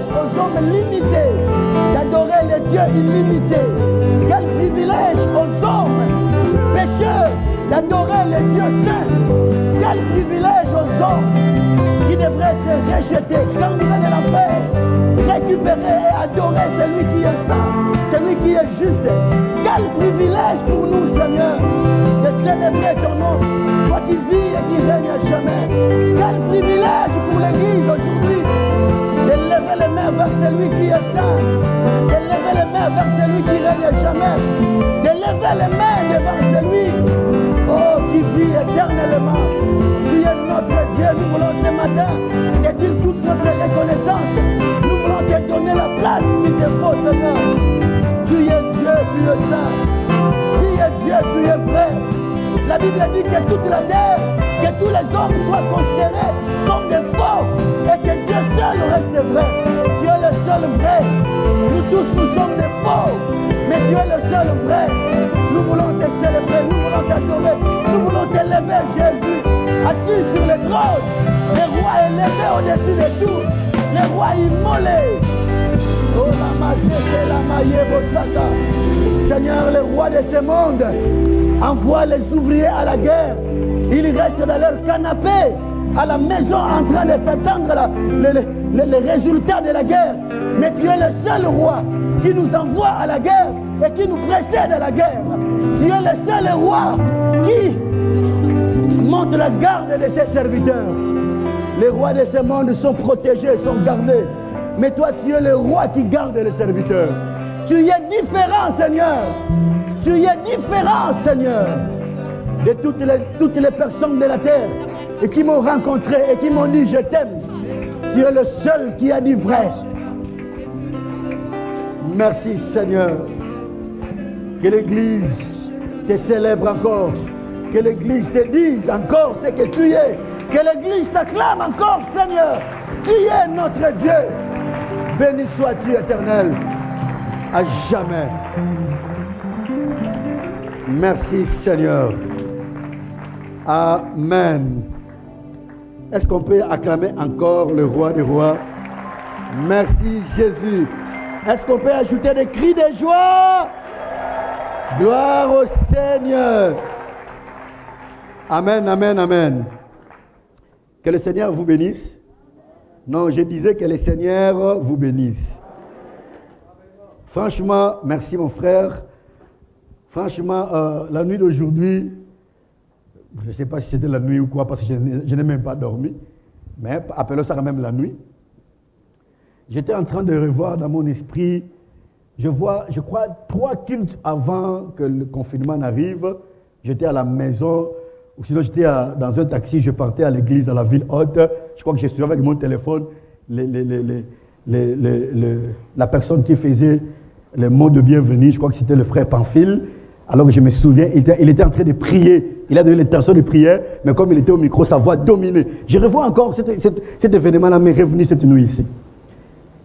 aux hommes limités d'adorer les dieux illimités. Quel privilège aux hommes pécheurs d'adorer les dieux saints. Quel privilège aux hommes qui devraient être rejetés, candidats de l'enfer, récupérer et adorer celui qui est saint, celui qui est juste. Quel privilège pour nous, Seigneur, de célébrer ton nom, toi qui vis et qui règne à jamais. Quel privilège pour l'Église aujourd'hui de lever les mains vers celui qui est saint, de lever les mains vers celui qui règne à jamais, de lever les mains devant celui qui vit éternellement. Tu es notre Dieu, nous voulons ce matin te dire toute notre reconnaissance. Nous voulons te donner la place qu'il te faut, Seigneur. Tu es Dieu, tu es saint. Tu es Dieu, tu es vrai. La Bible dit que toute la terre, que tous les hommes soient considérés comme des faux et que Dieu seul reste vrai. Tu es le seul vrai. Nous tous, nous sommes des faux, mais tu es le seul vrai. Nous voulons te célébrer, nous voulons t'adorer, nous voulons t'élever, Jésus, assis sur le trône, le roi élevé au-dessus de tout, le roi immolé. Oh la majorité, la maillée, Bosaka. Seigneur, le roi de ce monde, envoie les ouvriers à la guerre. Ils restent dans leur canapé, à la maison, en train de t'attendre les résultats de la guerre. Mais tu es le seul roi qui nous envoie à la guerre et qui nous précède à la guerre. Tu es le seul roi qui monte la garde de ses serviteurs. Les rois de ce monde sont protégés, sont gardés. Mais toi, tu es le roi qui garde les serviteurs. Tu es différent, Seigneur. Tu es différent, Seigneur, de toutes les personnes de la terre et qui m'ont rencontré et qui m'ont dit je t'aime. Tu es le seul qui a dit vrai. Merci, Seigneur. Que l'Église te célèbre encore. Que l'Église te dise encore ce que tu es. Que l'Église t'acclame encore, Seigneur. Tu es notre Dieu. Béni sois-tu, Éternel, à jamais. Merci, Seigneur. Amen. Est-ce qu'on peut acclamer encore le roi des rois? Merci, Jésus. Est-ce qu'on peut ajouter des cris de joie? Gloire au Seigneur. Amen, amen, amen. Que le Seigneur vous bénisse. Non, je disais que le Seigneur vous bénisse. Franchement, merci mon frère. Franchement, la nuit d'aujourd'hui, je ne sais pas si c'était la nuit ou quoi, parce que je n'ai même pas dormi. Mais appelons ça quand même la nuit. J'étais en train de revoir dans mon esprit, je crois, 3 cultes avant que le confinement n'arrive. J'étais à la maison, ou sinon j'étais dans un taxi, je partais à l'église, à la ville haute. Je crois que je suis avec mon téléphone, la personne qui faisait le mot de bienvenue, je crois que c'était le frère Pamphile. Alors que je me souviens, il était en train de prier. Il a donné l'intention de prière, mais comme il était au micro, sa voix dominait. Je revois encore cet événement-là m'est revenu cette nuit ici.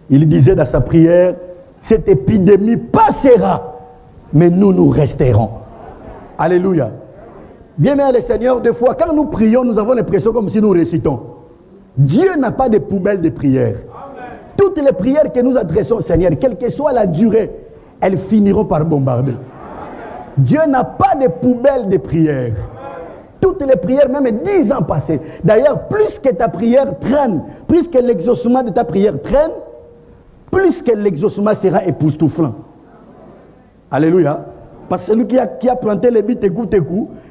Il disait dans sa prière, cette épidémie passera, mais nous resterons. Alléluia. Bien aimé le Seigneur, des fois, quand nous prions, nous avons l'impression comme si nous récitons. Dieu n'a pas de poubelle de prière. Toutes les prières que nous adressons au Seigneur, quelle que soit la durée, elles finiront par bombarder. Dieu n'a pas de poubelle de prière. Toutes les prières, même 10 ans passés. D'ailleurs, plus que ta prière traîne, plus que l'exaucement de ta prière traîne, plus que l'exaucement sera époustouflant. Alléluia. Parce que celui qui a planté les bits écoute,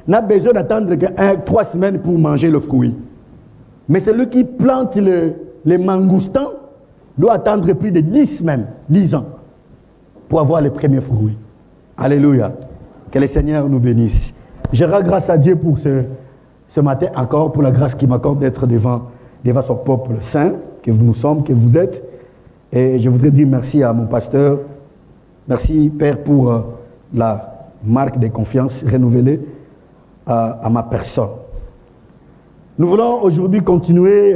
n'a besoin d'attendre que 3 semaines pour manger le fruit. Mais celui qui plante les mangoustans doit attendre plus de 10 semaines, 10 ans, pour avoir les premiers fruits. Alléluia. Que le Seigneur nous bénisse. Je rends grâce à Dieu pour ce matin encore, pour la grâce qu'il m'accorde d'être devant son peuple saint, que nous sommes, que vous êtes. Et je voudrais dire merci à mon pasteur. Merci, Père, pour la marque de confiance renouvelée à ma personne. Nous voulons aujourd'hui continuer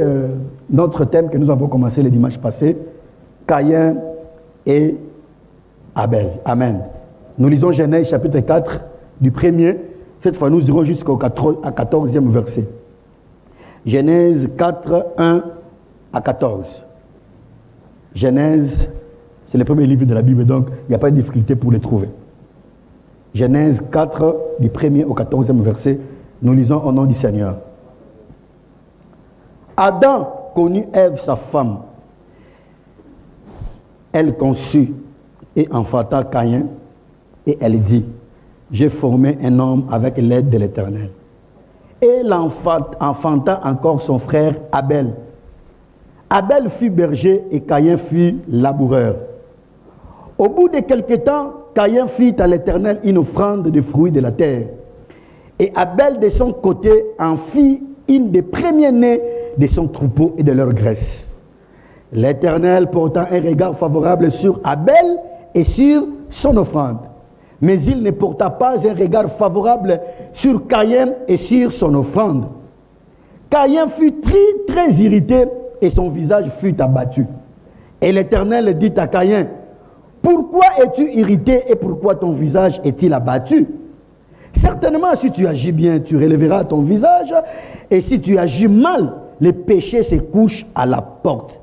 notre thème que nous avons commencé le dimanche passé, Caïn et Abel. Amen. Nous lisons Genèse chapitre 4 du 1er. Cette fois, nous irons jusqu'au 14e verset. Genèse 4, 1 à 14. Genèse, c'est le premier livre de la Bible, donc il n'y a pas de difficulté pour les trouver. Genèse 4, du 1er au 14e verset, nous lisons au nom du Seigneur. Adam connut Ève, sa femme. Elle conçut et enfanta Caïn, et elle dit, j'ai formé un homme avec l'aide de l'Éternel. Et elle enfanta encore son frère Abel. Abel fut berger et Caïn fut laboureur. Au bout de quelque temps, Caïn fit à l'Éternel une offrande de fruits de la terre. Et Abel, de son côté, en fit une des premiers-nés de son troupeau et de leur graisse. L'Éternel porta un regard favorable sur Abel et sur son offrande. Mais il ne porta pas un regard favorable sur Caïn et sur son offrande. Caïn fut très irrité et son visage fut abattu. Et l'Éternel dit à Caïn, pourquoi es-tu irrité et pourquoi ton visage est-il abattu? Certainement, si tu agis bien, tu relèveras ton visage, et si tu agis mal, le péché se couche à la porte.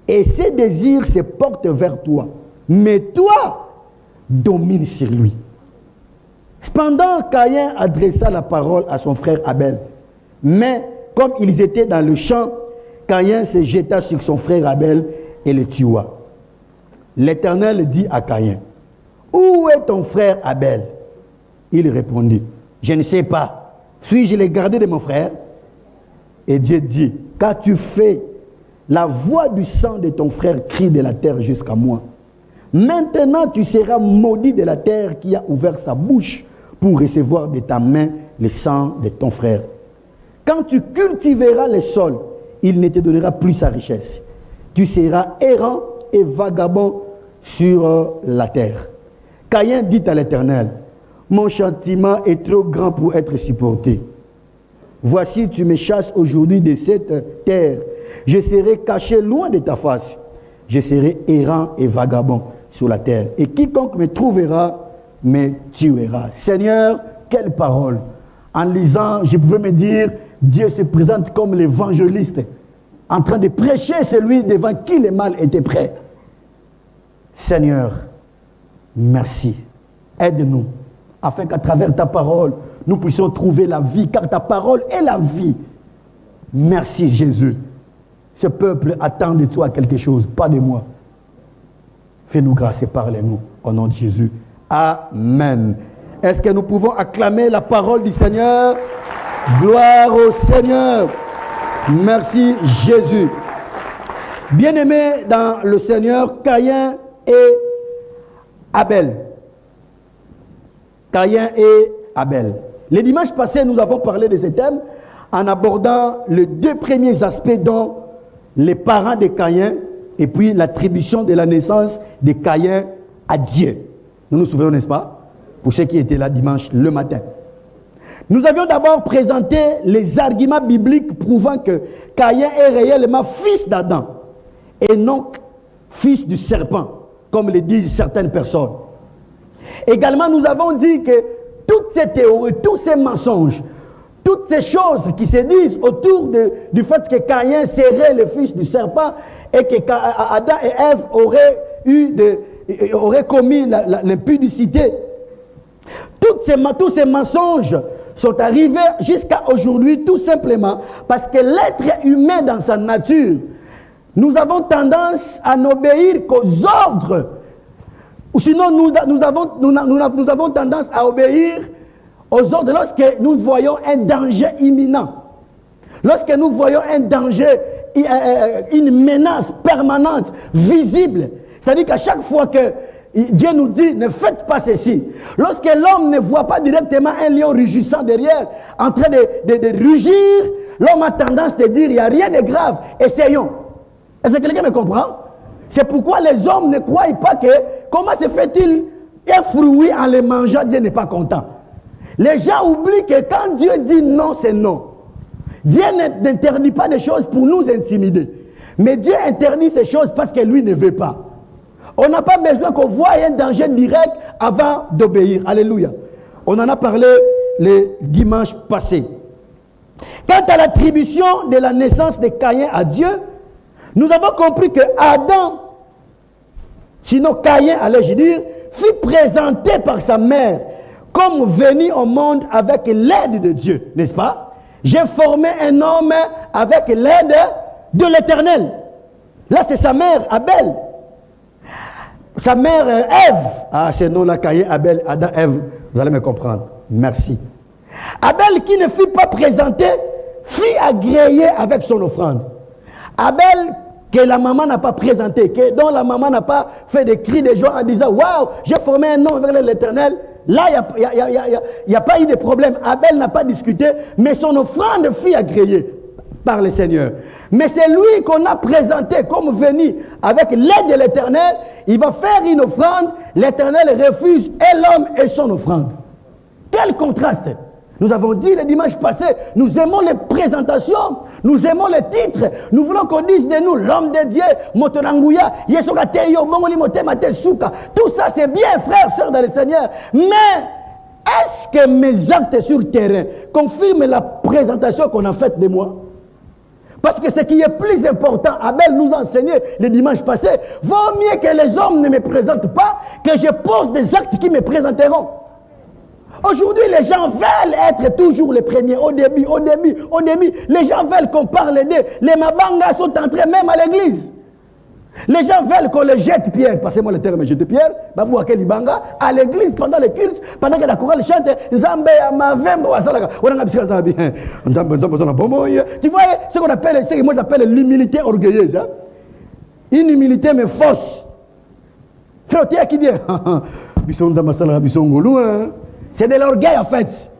Et ses désirs se portent vers toi. Mais toi, domine sur lui. Cependant, Caïn adressa la parole à son frère Abel. Mais, comme ils étaient dans le champ, Caïn se jeta sur son frère Abel et le tua. L'Éternel dit à Caïn, où est ton frère Abel? Il répondit, je ne sais pas. Suis-je le gardé de mon frère? Et Dieu dit, qu'as-tu fait? La voix du sang de ton frère crie de la terre jusqu'à moi. Maintenant, tu seras maudit de la terre qui a ouvert sa bouche pour recevoir de ta main le sang de ton frère. Quand tu cultiveras le sol, il ne te donnera plus sa richesse. Tu seras errant et vagabond sur la terre. Caïn dit à l'Éternel, mon châtiment est trop grand pour être supporté. Voici, tu me chasses aujourd'hui de cette terre. Je serai caché loin de ta face. Je serai errant et vagabond sur la terre. Et quiconque me trouvera, me tuera. Seigneur, quelle parole! En lisant, je pouvais me dire, Dieu se présente comme l'évangéliste, en train de prêcher celui devant qui le mal était prêt. Seigneur, merci. Aide-nous, afin qu'à travers ta parole, nous puissions trouver la vie, car ta parole est la vie. Merci Jésus. Ce peuple attend de toi quelque chose, pas de moi. Fais-nous grâce et parlez-nous au nom de Jésus. Amen. Est-ce que nous pouvons acclamer la parole du Seigneur? Gloire au Seigneur. Merci Jésus. Bien-aimés dans le Seigneur, Caïn et Abel. Caïn et Abel. Les dimanches passés, nous avons parlé de ce thème en abordant les deux premiers aspects dont les parents de Caïn et puis l'attribution de la naissance de Caïn à Dieu. Nous nous souvenons, n'est-ce pas? Pour ceux qui étaient là dimanche le matin. Nous avions d'abord présenté les arguments bibliques prouvant que Caïn est réellement fils d'Adam et non fils du serpent, comme le disent certaines personnes. Également, nous avons dit que toutes ces théories, tous ces mensonges, toutes ces choses qui se disent autour du fait que Caïn serait le fils du serpent et que Adam et Ève auraient commis l'impudicité, tous ces mensonges sont arrivés jusqu'à aujourd'hui tout simplement parce que l'être humain dans sa nature, nous avons tendance à n'obéir qu'aux ordres. Ou sinon, nous avons tendance à obéir aux ordres lorsque nous voyons un danger imminent. Lorsque nous voyons un danger, une menace permanente, visible. C'est-à-dire qu'à chaque fois que Dieu nous dit, ne faites pas ceci. Lorsque l'homme ne voit pas directement un lion rugissant derrière, en train de rugir, l'homme a tendance à dire, il n'y a rien de grave, essayons. Est-ce que quelqu'un me comprend? C'est pourquoi les hommes ne croient pas que, comment se fait-il un fruit en le mangeant, Dieu n'est pas content. Les gens oublient que quand Dieu dit non, c'est non. Dieu n'interdit pas des choses pour nous intimider. Mais Dieu interdit ces choses parce que lui ne veut pas. On n'a pas besoin qu'on voie un danger direct avant d'obéir. Alléluia. On en a parlé le dimanche passé. Quant à l'attribution de la naissance de Caïn à Dieu, nous avons compris que Adam sinon Caïn, allais-je dire, fut présenté par sa mère comme venu au monde avec l'aide de Dieu, n'est-ce pas? J'ai formé un homme avec l'aide de l'Éternel. Là, c'est sa mère, Abel. Sa mère, Ève. Ah, c'est nom là, Caïn, Abel, Adam, Ève. Vous allez me comprendre. Merci. Abel, qui ne fut pas présenté, fut agréé avec son offrande. Abel, que la maman n'a pas présenté, dont la maman n'a pas fait des cris de joie en disant « Waouh, j'ai formé un nom avec l'Éternel ». Là, il n'y a pas eu de problème. Abel n'a pas discuté, mais son offrande fut agréée par le Seigneur. Mais c'est lui qu'on a présenté comme venu avec l'aide de l'Éternel. Il va faire une offrande, l'Éternel refuse et l'homme et son offrande. Quel contraste! Nous avons dit le dimanche passé, nous aimons les présentations, nous aimons les titres, nous voulons qu'on dise de nous, l'homme de Dieu, Motonangouya, Yesokateyo, Bongoli Souka. Tout ça c'est bien, frères, sœurs dans le Seigneur. Mais est-ce que mes actes sur le terrain confirment la présentation qu'on a faite de moi? Parce que ce qui est plus important, Abel nous a enseigné le dimanche passé, vaut mieux que les hommes ne me présentent pas, que je pose des actes qui me présenteront. Aujourd'hui, les gens veulent être toujours les premiers, au début. Les gens veulent qu'on parle d'eux. Les mabangas sont entrés même à l'église. Les gens veulent qu'on les jette pierre. Passez-moi le terme jette pierre. Babou Akeli Banga, à l'église, pendant les cultes, pendant que la chorale chante, Zambé, Mavembo, Wasalaka. Tu vois ce qu'on appelle, ce que moi j'appelle l'humilité orgueilleuse. Hein? Une humilité mais fausse. Frère, tu qui dit, c'est de l'orgueil en fait.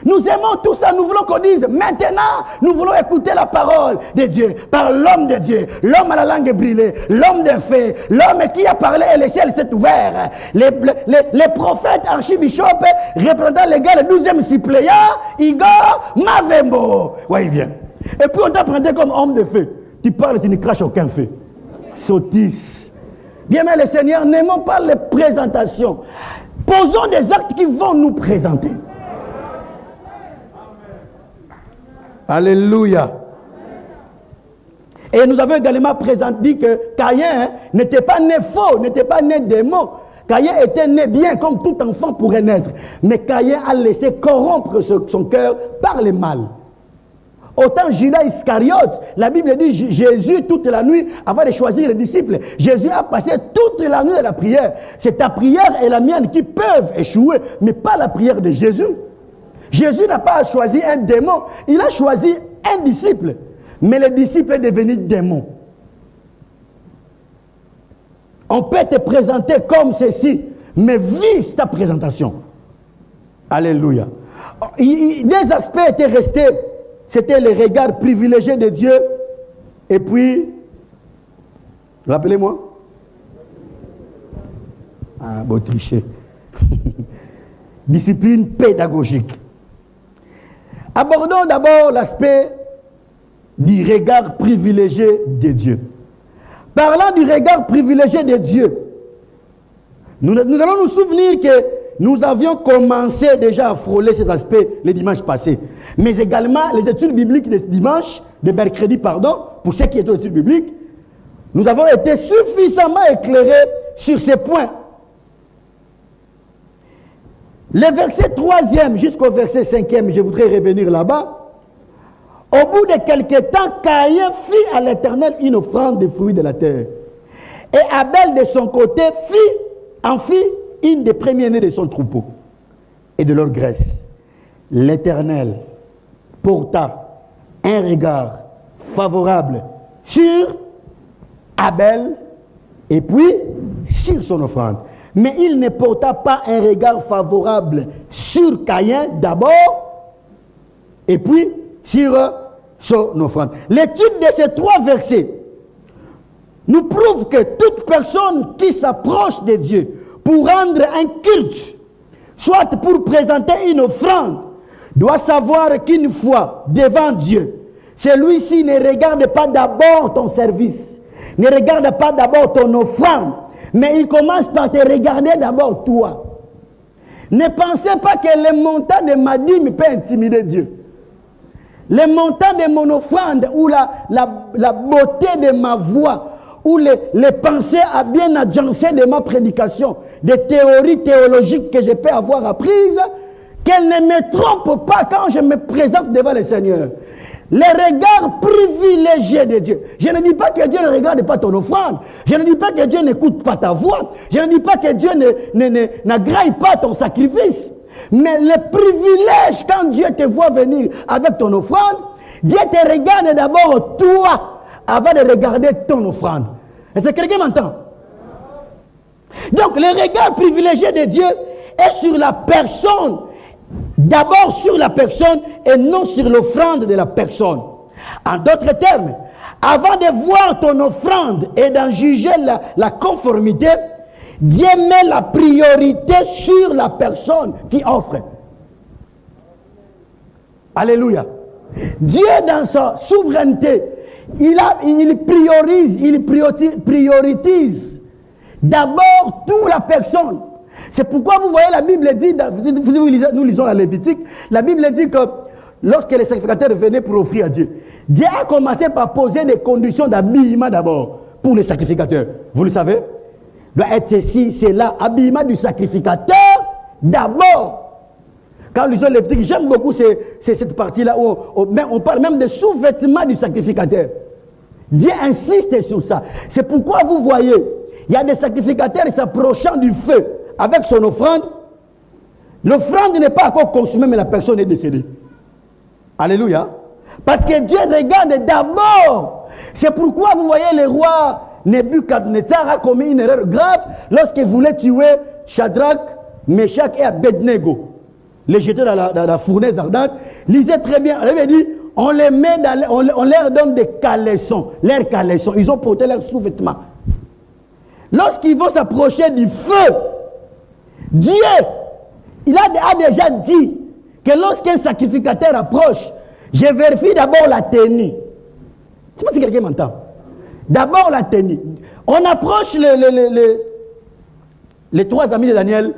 Nous aimons tout ça, nous voulons qu'on dise, maintenant, nous voulons écouter la parole de Dieu, par l'homme de Dieu, l'homme à la langue brûlée, l'homme de fées, l'homme qui a parlé et le ciel s'est ouvert. Les prophètes archibishops représentant les gars, le 12e suppléant, Igor Mavembo. Ouais, il vient. Et puis on t'a présenté comme homme de feu. Tu parles, tu ne craches aucun feu. Sottise. Bien, mais le Seigneur, n'aimons pas les présentations. Posons des actes qui vont nous présenter. Alléluia. Et nous avons également dit que Caïn n'était pas né faux, n'était pas né démon. Caïn était né bien comme tout enfant pourrait naître. Mais Caïn a laissé corrompre son cœur par le mal. Autant Judas Iscariote, la Bible dit Jésus toute la nuit, avant de choisir les disciples, Jésus a passé toute la nuit à la prière. C'est ta prière et la mienne qui peuvent échouer, mais pas la prière de Jésus. Jésus n'a pas choisi un démon, il a choisi un disciple. Mais le disciple est devenu démon. On peut te présenter comme ceci, mais vise ta présentation. Alléluia. Des aspects étaient restés. C'était le regard privilégié de Dieu. Et puis, rappelez-moi. Ah, bon tricher. Discipline pédagogique. Abordons d'abord l'aspect du regard privilégié de Dieu. Parlant du regard privilégié de Dieu, nous allons nous souvenir que nous avions commencé déjà à frôler ces aspects le dimanche passé. Mais également, les études bibliques de dimanche, de mercredi, pardon, pour ceux qui étaient aux études bibliques, nous avons été suffisamment éclairés sur ces points. Le verset 3e jusqu'au verset 5e, je voudrais revenir là-bas. Au bout de quelque temps, Caïn fit à l'Éternel une offrande des fruits de la terre. Et Abel, de son côté, en fit une des premiers-nés de son troupeau et de leur graisse. L'Éternel porta un regard favorable sur Abel et puis sur son offrande. Mais il ne porta pas un regard favorable sur Caïn d'abord et puis sur son offrande. L'étude de ces 3 versets nous prouve que toute personne qui s'approche de Dieu pour rendre un culte, soit pour présenter une offrande, doit savoir qu'une fois devant Dieu, celui-ci ne regarde pas d'abord ton service, ne regarde pas d'abord ton offrande, mais il commence par te regarder d'abord toi. Ne pensez pas que le montant de ma dîme peut intimider Dieu. Le montant de mon offrande ou la beauté de ma voix ou les pensées à bien agencées de ma prédication, des théories théologiques que je peux avoir apprises, qu'elles ne me trompent pas quand je me présente devant le Seigneur. Les regards privilégiés de Dieu. Je ne dis pas que Dieu ne regarde pas ton offrande. Je ne dis pas que Dieu n'écoute pas ta voix. Je ne dis pas que Dieu n'agraille pas ton sacrifice. Mais le privilège, quand Dieu te voit venir avec ton offrande, Dieu te regarde d'abord toi avant de regarder ton offrande. Est-ce que quelqu'un m'entend? Donc, le regard privilégié de Dieu est sur la personne. D'abord sur la personne et non sur l'offrande de la personne. En d'autres termes, avant de voir ton offrande et d'en juger la conformité, Dieu met la priorité sur la personne qui offre. Alléluia. Dieu, dans sa souveraineté, il priorise d'abord toute la personne. C'est pourquoi vous voyez la Bible dit, nous lisons la Lévitique, la Bible dit que lorsque les sacrificateurs venaient pour offrir à Dieu, Dieu a commencé par poser des conditions d'habillement d'abord pour les sacrificateurs. Vous le savez? Doit être ceci, c'est là, habillement du sacrificateur d'abord. Quand nous lisons la Lévitique, j'aime beaucoup cette partie-là où on parle même des sous-vêtements du sacrificateur. Dieu insiste sur ça. C'est pourquoi vous voyez, il y a des sacrificateurs s'approchant du feu avec son offrande. L'offrande n'est pas encore consumée, mais la personne est décédée. Alléluia. Parce que Dieu regarde d'abord. C'est pourquoi vous voyez le roi Nebuchadnezzar a commis une erreur grave lorsqu'il voulait tuer Shadrach, Meshach et Abednego. Les jeter dans la fournaise ardente. Lisez très bien. Il avait dit, on les met on leur donne des caleçons. Leurs caleçons. Ils ont porté leurs sous-vêtements. Lorsqu'ils vont s'approcher du feu, Dieu, il a déjà dit que lorsqu'un sacrificateur approche, je vérifie d'abord la tenue. Je ne sais pas si quelqu'un m'entend. D'abord la tenue. On approche les trois amis de Daniel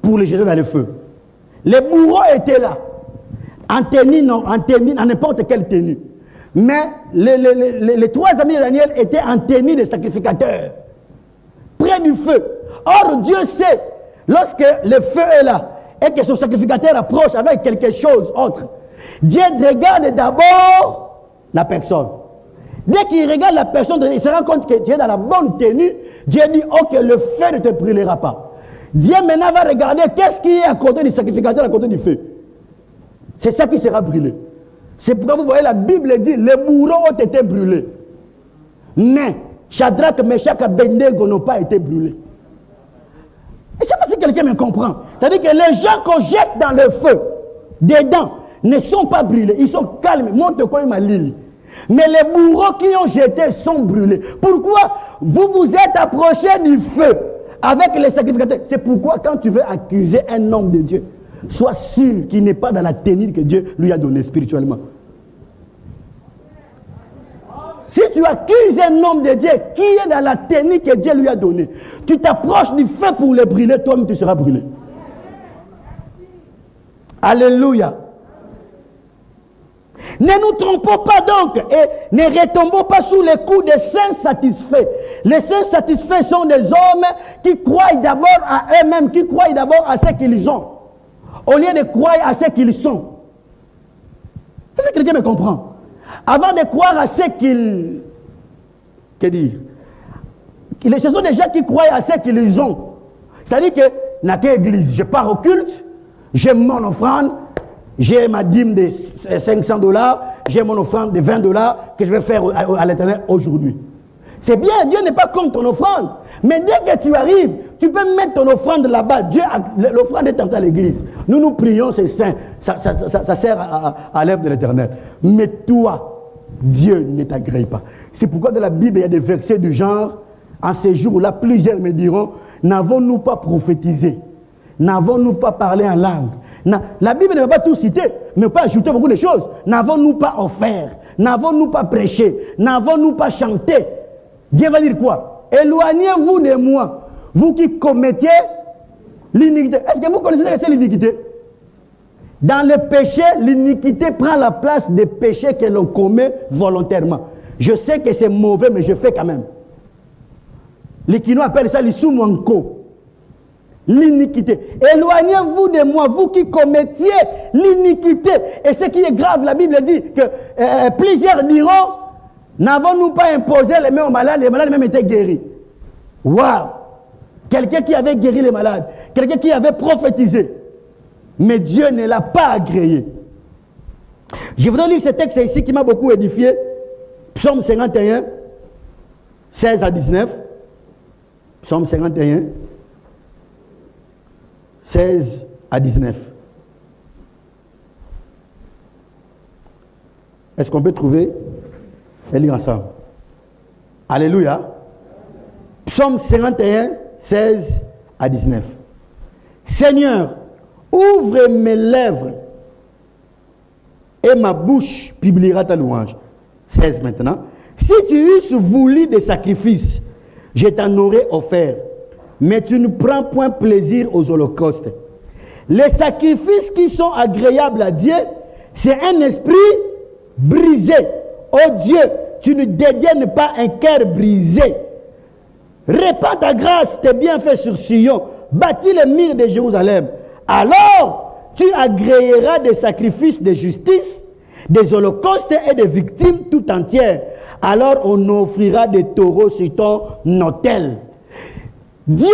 pour les jeter dans le feu. Les bourreaux étaient là, en tenue, en n'importe quelle tenue. Mais les trois amis de Daniel étaient en tenue de sacrificateurs, près du feu. Or, Dieu sait, lorsque le feu est là, et que son sacrificateur approche avec quelque chose autre, Dieu regarde d'abord la personne. Dès qu'il regarde la personne, il se rend compte que tu es dans la bonne tenue. Dieu dit, ok, le feu ne te brûlera pas. Dieu maintenant va regarder qu'est-ce qui est à côté du sacrificateur, à côté du feu. C'est ça qui sera brûlé. C'est pourquoi vous voyez la Bible dit, les bourreaux ont été brûlés. Mais Shadrach, Meshach et Abednego n'ont pas été brûlés. Et je ne sais pas si quelqu'un me comprend. C'est-à-dire que les gens qu'on jette dans le feu, dedans, ne sont pas brûlés. Ils sont calmes. Montre quoi il m'a dit. Mais les bourreaux qui ont jeté sont brûlés. Pourquoi vous vous êtes approchés du feu avec les sacrificateurs? C'est pourquoi quand tu veux accuser un homme de Dieu, sois sûr qu'il n'est pas dans la tenue que Dieu lui a donnée spirituellement. Si tu accuses un homme de Dieu qui est dans la tenue que Dieu lui a donnée, tu t'approches du feu pour le brûler, toi-même tu seras brûlé. Alléluia. Ne nous trompons pas donc et ne retombons pas sous les coups des saints satisfaits. Les saints satisfaits sont des hommes qui croient d'abord à eux-mêmes, qui croient d'abord à ce qu'ils ont, au lieu de croire à ce qu'ils sont. Est-ce que quelqu'un me comprend? Avant de croire à ce qu'ils... Que dire? Ce sont des gens qui croient à ce qu'ils ont. C'est-à-dire que, dans quelle église? Je pars au culte, j'ai mon offrande, j'ai ma dîme de $500, j'ai mon offrande de $20 que je vais faire à l'Éternel aujourd'hui. C'est bien, Dieu n'est pas contre ton offrande. Mais dès que tu arrives, tu peux mettre ton offrande là-bas. L'offrande est à l'église. Nous prions, c'est saint. Ça sert à l'œuvre de l'Éternel. Mais toi, Dieu ne t'agrée pas. C'est pourquoi dans la Bible, il y a des versets du genre, en ces jours-là, plusieurs me diront, n'avons-nous pas prophétisé? N'avons-nous pas parlé en langue? La Bible ne va pas tout citer, mais pas ajouter beaucoup de choses. N'avons-nous pas offert? N'avons-nous pas prêché? N'avons-nous pas chanté? Dieu va dire quoi? Éloignez-vous de moi, vous qui commettez l'iniquité. Est-ce que vous connaissez ce que c'est l'iniquité? Dans le péché, l'iniquité prend la place des péchés que l'on commet volontairement. Je sais que c'est mauvais, mais je fais quand même. Les Kinois appellent ça l'Isumuanko. L'iniquité. Éloignez-vous de moi, vous qui commettiez l'iniquité. Et ce qui est grave, la Bible dit que plusieurs diront, n'avons-nous pas imposé les mains aux malades, les malades même étaient guéris. Waouh! Quelqu'un qui avait guéri les malades, quelqu'un qui avait prophétisé. Mais Dieu ne l'a pas agréé. Je voudrais lire ce texte ici qui m'a beaucoup édifié. Psaume 51, 16 à 19. Psaume 51, 16 à 19. Est-ce qu'on peut trouver et lire ensemble? Alléluia. Psaume 51, 16 à 19. Seigneur, ouvre mes lèvres et ma bouche publiera ta louange. 16 maintenant. Si tu eusses voulu des sacrifices, je t'en aurais offert. Mais tu ne prends point plaisir aux holocaustes. Les sacrifices qui sont agréables à Dieu, c'est un esprit brisé. Oh Dieu, tu ne dédaignes pas un cœur brisé. Répands ta grâce, tes bienfaits sur Sion. Bâtis les murs de Jérusalem. Alors, tu agréeras des sacrifices de justice, des holocaustes et des victimes tout entières. Alors, on offrira des taureaux sur ton autel. Dieu,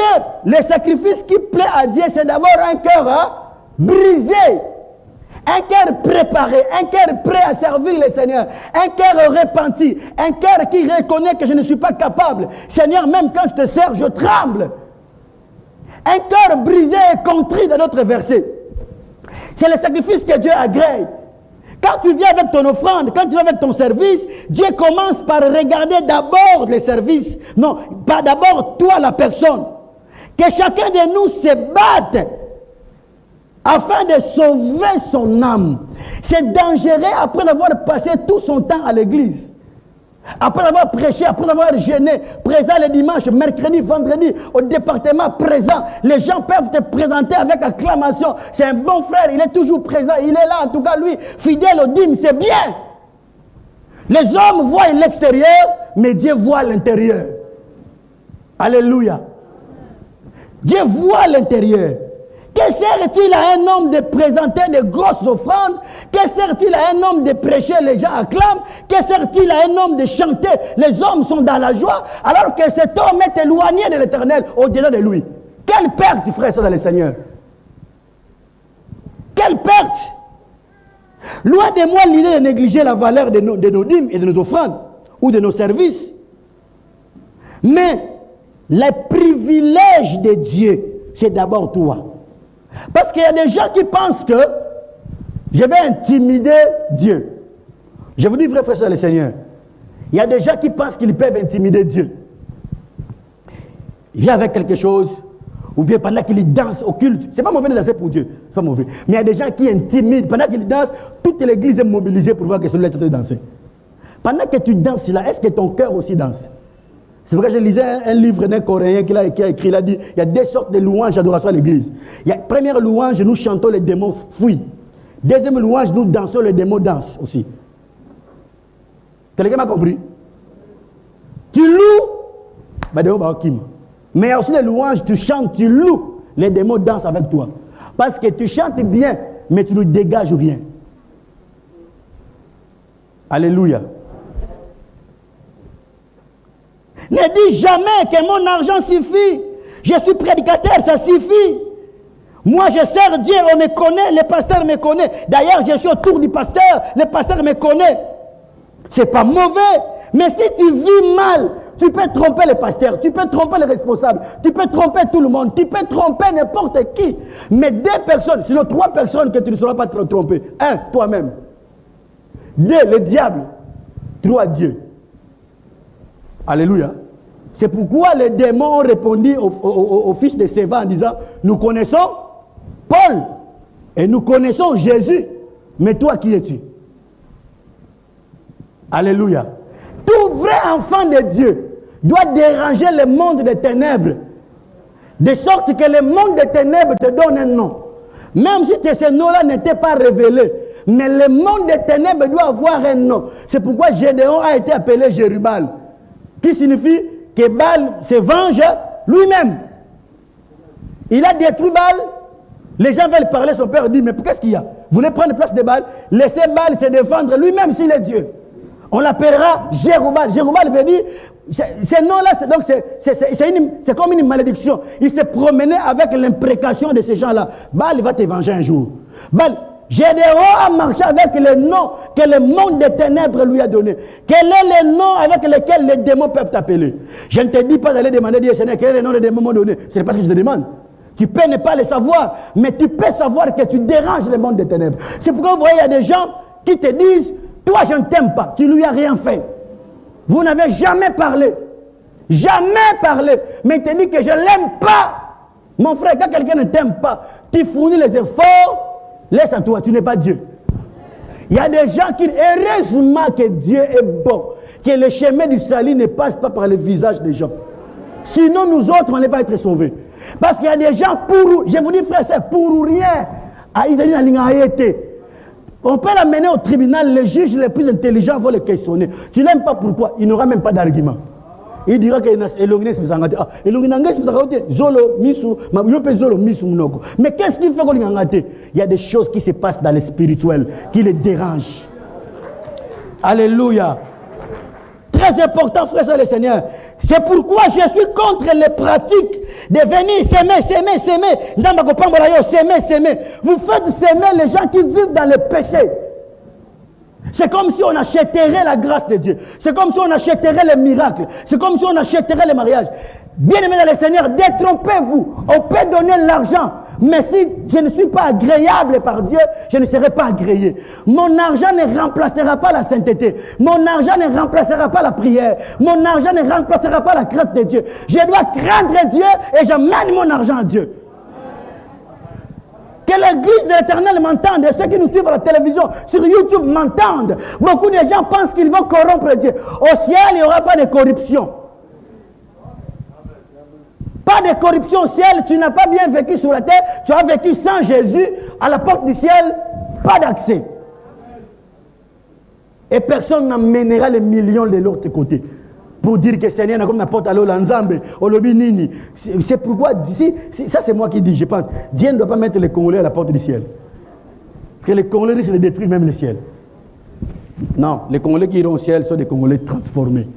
le sacrifice qui plaît à Dieu, c'est d'abord un cœur brisé, un cœur préparé, un cœur prêt à servir le Seigneur, un cœur repenti, un cœur qui reconnaît que je ne suis pas capable. Seigneur, même quand je te sers, je tremble. Un cœur brisé et contrit dans notre verset. C'est le sacrifice que Dieu agrée. Quand tu viens avec ton offrande, quand tu viens avec ton service, Dieu commence par regarder d'abord les services. Non, pas d'abord toi la personne. Que chacun de nous se batte afin de sauver son âme. C'est dangereux après avoir passé tout son temps à l'église. Après avoir prêché, après avoir jeûné, présent le dimanche, mercredi, vendredi, au département présent, les gens peuvent te présenter avec acclamation. C'est un bon frère, il est toujours présent, il est là, en tout cas lui, fidèle au dîme, c'est bien. Les hommes voient l'extérieur, mais Dieu voit l'intérieur. Alléluia. Dieu voit l'intérieur. Que sert-il à un homme de présenter de grosses offrandes? Que sert-il à un homme de prêcher, les gens acclament? Que sert-il à un homme de chanter, les hommes sont dans la joie, alors que cet homme est éloigné de l'Éternel, au-delà de lui? Quelle perte, frère, ça dans le Seigneur? Quelle perte! Loin de moi l'idée de négliger la valeur de nos dîmes et de nos offrandes, ou de nos services. Mais les privilèges de Dieu, c'est d'abord toi. Parce qu'il y a des gens qui pensent que je vais intimider Dieu. Je vous dis, vrai frère, le Seigneur, il y a des gens qui pensent qu'ils peuvent intimider Dieu. Il vient avec quelque chose, ou bien pendant qu'il danse au culte. C'est pas mauvais de danser pour Dieu, c'est pas mauvais. Mais il y a des gens qui intimident. Pendant qu'il danse, toute l'église est mobilisée pour voir que celui-là est en train de danser. Pendant que tu danses là, est-ce que ton cœur aussi danse? C'est pourquoi je lisais un livre d'un Coréen qui a écrit, il a dit, il y a deux sortes de louanges d'adoration à l'église. Il y a première louange, nous chantons, les démons fuient. Deuxième louange, nous dansons, les démons dansent aussi. Quelqu'un m'a compris? Tu loues, mais il y a aussi des louanges, tu chantes, tu loues, les démons dansent avec toi. Parce que tu chantes bien, mais tu ne dégages rien. Alléluia. Ne dis jamais que mon argent suffit. Je suis prédicateur, ça suffit. Moi, je sers Dieu, on me connaît, le pasteur me connaît. D'ailleurs, je suis autour du pasteur, le pasteur me connaît. C'est pas mauvais. Mais si tu vis mal, tu peux tromper le pasteur, tu peux tromper le responsable, tu peux tromper tout le monde, tu peux tromper n'importe qui. Mais deux personnes, sinon trois personnes que tu ne sauras pas te tromper. Un, toi-même. Deux, le diable. Trois, Dieu. Alléluia. C'est pourquoi les démons ont répondu au fils de Séva en disant, nous connaissons Paul et nous connaissons Jésus. Mais toi, qui es-tu? Alléluia. Tout vrai enfant de Dieu doit déranger le monde des ténèbres. De sorte que le monde des ténèbres te donne un nom. Même si ce nom-là n'était pas révélé. Mais le monde des ténèbres doit avoir un nom. C'est pourquoi Gédéon a été appelé Jérubal. Qui signifie que Baal se venge lui-même. Il a détruit Baal. Les gens veulent parler, son père dit, mais qu'est-ce qu'il y a? Vous voulez prendre place de Baal? Laissez Baal se défendre lui-même s'il est Dieu. On l'appellera Jéroboam. Jéroboam veut dire, ce nom-là, c'est comme une malédiction. Il s'est promené avec l'imprécation de ces gens-là. Baal va te venger un jour. Baal, Gédéon a marché avec les noms que le monde des ténèbres lui a donnés. Quel est le nom avec lequel les démons peuvent t'appeler? Je ne te dis pas d'aller demander, Dieu Seigneur, quel est le nom des démons m'ont donné. Ce n'est pas ce que je te demande. Tu peux ne pas le savoir, mais tu peux savoir que tu déranges le monde des ténèbres. C'est pourquoi vous voyez, il y a des gens qui te disent, toi je ne t'aime pas, tu ne lui as rien fait. Vous n'avez jamais parlé. Jamais parlé. Mais il te dit que je ne l'aime pas. Mon frère, quand quelqu'un ne t'aime pas, tu fournis les efforts. Laisse à toi, tu n'es pas Dieu. Il y a des gens qui, heureusement que Dieu est bon, que le chemin du salut ne passe pas par le visage des gens. Sinon, nous autres, on n'est pas être sauvés. Parce qu'il y a des gens pour, je vous dis frère, c'est pour rien. On peut l'amener au tribunal, les juges les plus intelligents vont le questionner. Tu n'aimes pas pourquoi? Il n'aura même pas d'argument. Il dira que mais qu'est-ce qu'il fait qu'on il y a des choses qui se passent dans le spirituel qui les dérangent. Alléluia. Très important, frère et le Seigneur. C'est pourquoi je suis contre les pratiques de venir s'aimer. Vous faites s'aimer les gens qui vivent dans le péché. C'est comme si on achèterait la grâce de Dieu. C'est comme si on achèterait les miracles. C'est comme si on achèterait les mariages. Bien-aimés dans le Seigneur, détrompez-vous. On peut donner l'argent. Mais si je ne suis pas agréable par Dieu, je ne serai pas agréé. Mon argent ne remplacera pas la sainteté. Mon argent ne remplacera pas la prière. Mon argent ne remplacera pas la crainte de Dieu. Je dois craindre Dieu et j'amène mon argent à Dieu. Que l'église de l'Éternel m'entende et ceux qui nous suivent à la télévision, sur YouTube m'entendent. Beaucoup de gens pensent qu'ils vont corrompre Dieu. Au ciel, il n'y aura pas de corruption. Pas de corruption au ciel. Tu n'as pas bien vécu sur la terre. Tu as vécu sans Jésus. À la porte du ciel, pas d'accès. Et personne n'amènera les millions de l'autre côté. Pour dire que Seigneur n'a comme la porte à l'Olanzambe, au lobby Nini. C'est pourquoi, d'ici, ça c'est moi qui dis, je pense, Dieu ne doit pas mettre les Congolais à la porte du ciel. Parce que les Congolais risquent de détruire même le ciel. Non, les Congolais qui iront au ciel sont des Congolais transformés,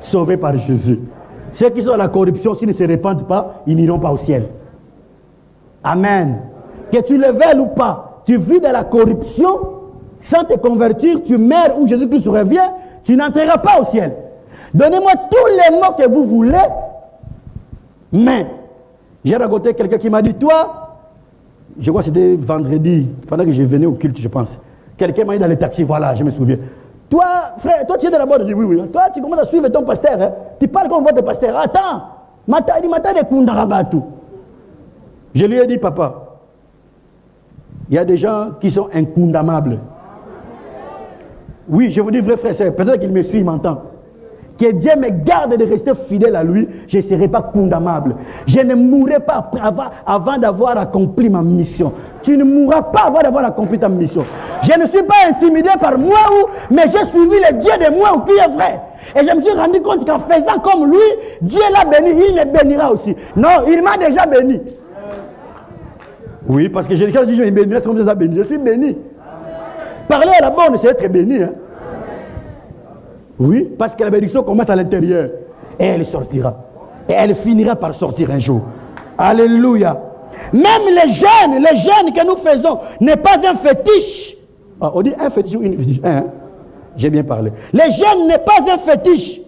sauvés par Jésus. Ceux qui sont dans la corruption, s'ils ne se répandent pas, ils n'iront pas au ciel. Amen. Que tu le veuilles ou pas, tu vis dans la corruption, sans te convertir, tu meurs ou Jésus-Christ revient, tu n'entreras pas au ciel. Donnez-moi tous les mots que vous voulez, mais j'ai raconté quelqu'un qui m'a dit, toi, je crois que c'était vendredi, pendant que je venais au culte, je pense. Quelqu'un m'a dit dans le taxi, voilà, je me souviens. Toi, frère, toi tu es de là-bas, je dis oui. Toi, tu commences à suivre ton pasteur, hein? Tu parles comme votre pasteur. Attends, je lui ai dit, papa, il y a des gens qui sont incondamnables. Oui, je vous dis, vrai frère, peut-être qu'il me suit, il m'entend. Que Dieu me garde de rester fidèle à lui, je ne serai pas condamnable. Je ne mourrai pas avant d'avoir accompli ma mission. Tu ne mourras pas avant d'avoir accompli ta mission. Je ne suis pas intimidé par moi, mais j'ai suivi le Dieu de moi qui est vrai. Et je me suis rendu compte qu'en faisant comme lui, Dieu l'a béni, il me bénira aussi. Non, il m'a déjà béni. Oui, parce que j'ai déjà dit, je me bénirai, c'est comme ça béni. Je suis béni. Parler à la bonne, c'est être béni. Hein? Oui, parce que la bénédiction commence à l'intérieur. Et elle sortira. Et elle finira par sortir un jour. Alléluia. Même les jeûnes que nous faisons n'est pas un fétiche. Ah, on dit un fétiche ou une fétiche. Hein? J'ai bien parlé. Les jeûnes n'est pas un fétiche.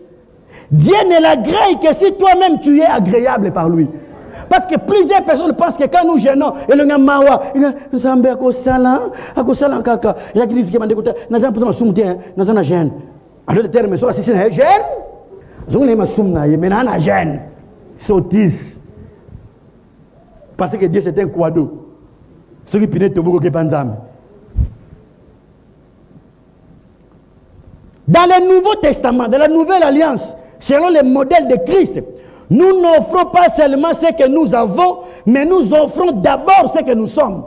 Dieu ne l'agrée que si toi-même tu es agréable par lui. Parce que plusieurs personnes pensent que quand nous jeûnons, et le gars mawa, nous sommes à Kosala, kaka, il y a qui disent que nous avons un jeûne. En d'autres termes, si c'est un jeûne, nous avons un jeûne. Sottise. Parce que Dieu c'est un quado. Ce qui pinait Tobogo Kepanzam. Dans le Nouveau Testament, dans la Nouvelle Alliance, selon le modèle de Christ, nous n'offrons pas seulement ce que nous avons, mais nous offrons d'abord ce que nous sommes.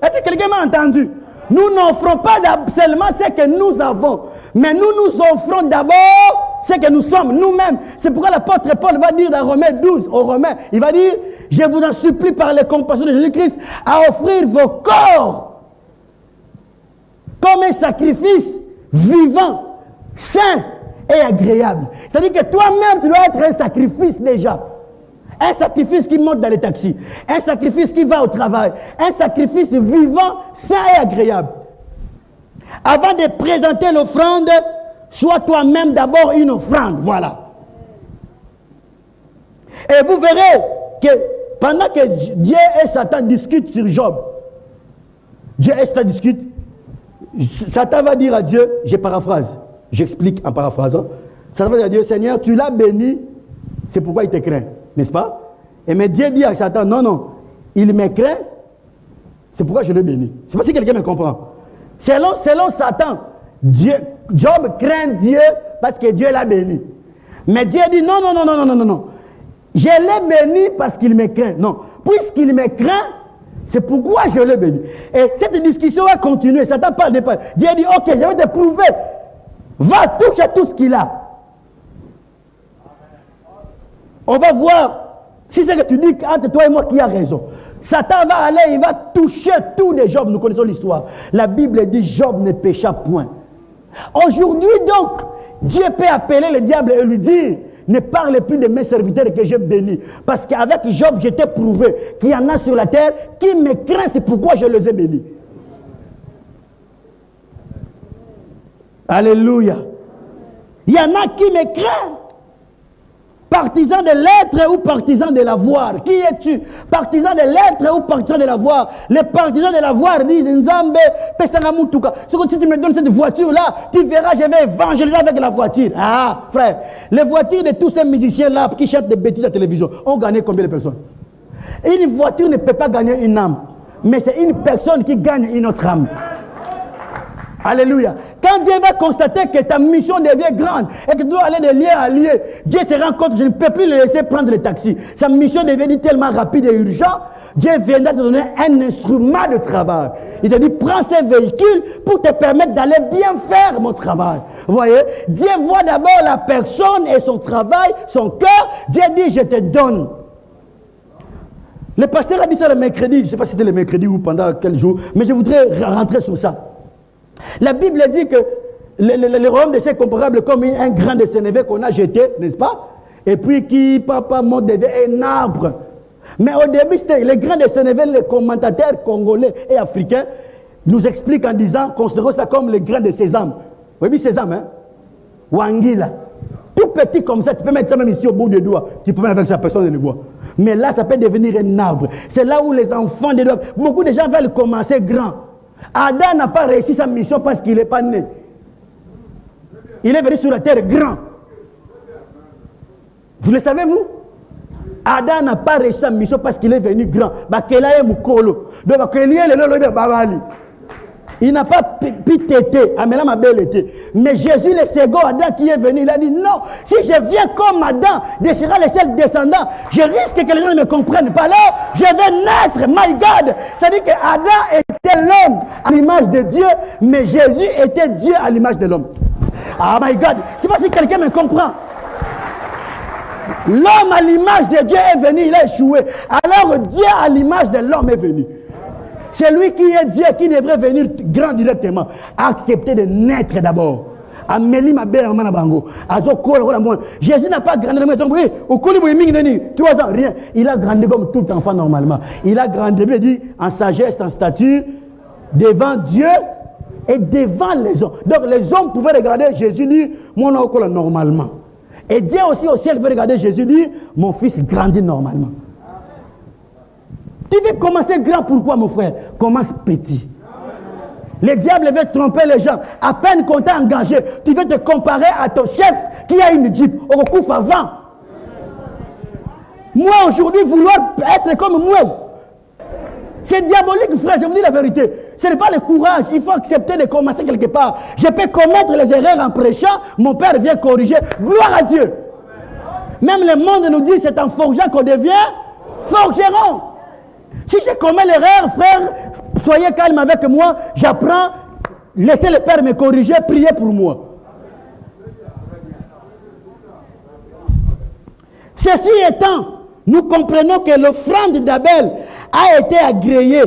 Est-ce que quelqu'un m'a entendu? Nous n'offrons pas seulement ce que nous avons, mais nous offrons d'abord ce que nous sommes nous-mêmes. C'est pourquoi l'apôtre Paul va dire dans Romains 12, aux Romains, il va dire, je vous en supplie par les compassions de Jésus-Christ à offrir vos corps comme un sacrifice vivant, sain et agréable. C'est-à-dire que toi-même, tu dois être un sacrifice déjà. Un sacrifice qui monte dans les taxis. Un sacrifice qui va au travail. Un sacrifice vivant, sain et agréable. Avant de présenter l'offrande, sois toi-même d'abord une offrande. Voilà. Et vous verrez que pendant que Dieu et Satan discutent sur Job, Dieu et Satan discutent, Satan va dire à Dieu, je paraphrase, j'explique en paraphrasant, Satan va dire à Dieu, Seigneur, tu l'as béni, c'est pourquoi il te craint, n'est-ce pas? Et mais Dieu dit à Satan, non, non, il me craint, c'est pourquoi je le bénis. Je ne sais pas si quelqu'un me comprend. Selon Satan, Job craint Dieu parce que Dieu l'a béni. Mais Dieu dit, non, non, non, non, non, non, non. Je l'ai béni parce qu'il me craint. Non, puisqu'il me craint, c'est pourquoi je l'ai béni. Et cette discussion va continuer. Satan parle de parole. Dieu dit, ok, je vais te prouver. Va toucher tout ce qu'il a. On va voir si c'est que tu dis qu'entre toi et moi qui a raison. Satan va aller, il va toucher tout de Job. Nous connaissons l'histoire. La Bible dit, Job ne pécha point. Aujourd'hui donc, Dieu peut appeler le diable et lui dire, ne parle plus de mes serviteurs que j'ai bénis. Parce qu'avec Job, je t'ai prouvé qu'il y en a sur la terre qui me craignent, c'est pourquoi je les ai bénis. Alléluia. Il y en a qui me craignent. Partisan de l'être ou partisan de l'avoir? Qui es-tu? Partisan de l'être ou partisan de l'avoir? Les partisans de l'avoir disent Nzambe, Pesangamutuka. Si tu me donnes cette voiture-là, tu verras, je vais évangéliser avec la voiture. Ah, frère, les voitures de tous ces musiciens-là qui chantent des bêtises à la télévision ont gagné combien de personnes? Une voiture ne peut pas gagner une âme, mais c'est une personne qui gagne une autre âme. Alléluia. Quand Dieu va constater que ta mission devient grande et que tu dois aller de lieu à lieu, Dieu se rend compte que je ne peux plus le laisser prendre le taxi. Sa mission devient tellement rapide et urgente, Dieu viendra te donner un instrument de travail. Il te dit, prends ces véhicules pour te permettre d'aller bien faire mon travail. Vous voyez, Dieu voit d'abord la personne et son travail, son cœur. Dieu dit, je te donne. Le pasteur a dit ça le mercredi, je ne sais pas si c'était le mercredi ou pendant quel jour, mais je voudrais rentrer sur ça. La Bible dit que le royaume de ces comparables comme un grain de sénévé qu'on a jeté, n'est-ce pas? Et puis qui, papa, monte devient un arbre. Mais au début, c'était les grains de sénévé, les commentateurs congolais et africains nous expliquent en disant, considérons ça comme les grains de sésame. Vous voyez, sésame, hein? Ou anguilla. Tout petit comme ça, tu peux mettre ça même ici au bout des doigts. Tu peux mettre avec ça, personne ne le voit. Mais là, ça peut devenir un arbre. C'est là où les enfants des doigts, beaucoup de gens veulent commencer grand. Adam n'a pas réussi sa mission parce qu'il n'est pas né. Il est venu sur la terre grand. Vous le savez, vous? Adam n'a pas réussi sa mission parce qu'il est venu grand. Il n'a pas pu téter. Mais Jésus, le second Adam qui est venu, il a dit non, si je viens comme Adam, déchirant les seuls descendants, je risque que les gens ne me comprennent pas. Alors, je vais naître, my God. C'est-à-dire que Adam était l'homme à l'image de Dieu, mais Jésus était Dieu à l'image de l'homme. Ah, my God. Je ne sais pas si quelqu'un me comprend. L'homme à l'image de Dieu est venu, il a échoué. Alors, Dieu à l'image de l'homme est venu. C'est lui qui est Dieu, qui devrait venir grand directement. Accepter de naître d'abord. Jésus n'a pas grandi. 3 ans, rien. Il a grandi comme tout enfant normalement. Il a grandi, il dit, en sagesse, en stature, devant Dieu et devant les hommes. Donc les hommes pouvaient regarder Jésus dire, mon enfant normalement. Et Dieu aussi au ciel veut regarder Jésus dire, mon fils grandit normalement. Tu veux commencer grand, pourquoi mon frère? Commence petit. Le diable veut tromper les gens. À peine qu'on t'a engagé, tu veux te comparer à ton chef qui a une jeep au recouf avant. Moi aujourd'hui, vouloir être comme moi, c'est diabolique, frère, je vous dis la vérité. Ce n'est pas le courage, il faut accepter de commencer quelque part. Je peux commettre les erreurs en prêchant, mon père vient corriger. Gloire à Dieu. Même le monde nous dit c'est en forgeant qu'on devient forgeron. Si je commets l'erreur, frère, soyez calme avec moi, j'apprends, laissez le Père me corriger, priez pour moi. Ceci étant, nous comprenons que l'offrande d'Abel a été agréée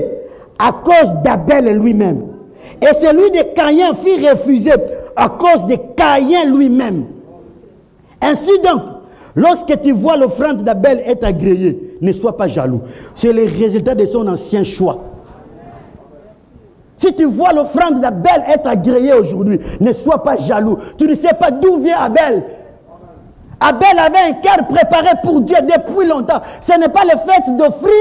à cause d'Abel lui-même. Et celui de Caïn fut refusé à cause de Caïn lui-même. Ainsi donc, lorsque tu vois l'offrande d'Abel être agréée, ne sois pas jaloux. C'est le résultat de son ancien choix. Si tu vois l'offrande d'Abel être agréée aujourd'hui, ne sois pas jaloux. Tu ne sais pas d'où vient Abel. Abel avait un cœur préparé pour Dieu depuis longtemps. Ce n'est pas le fait d'offrir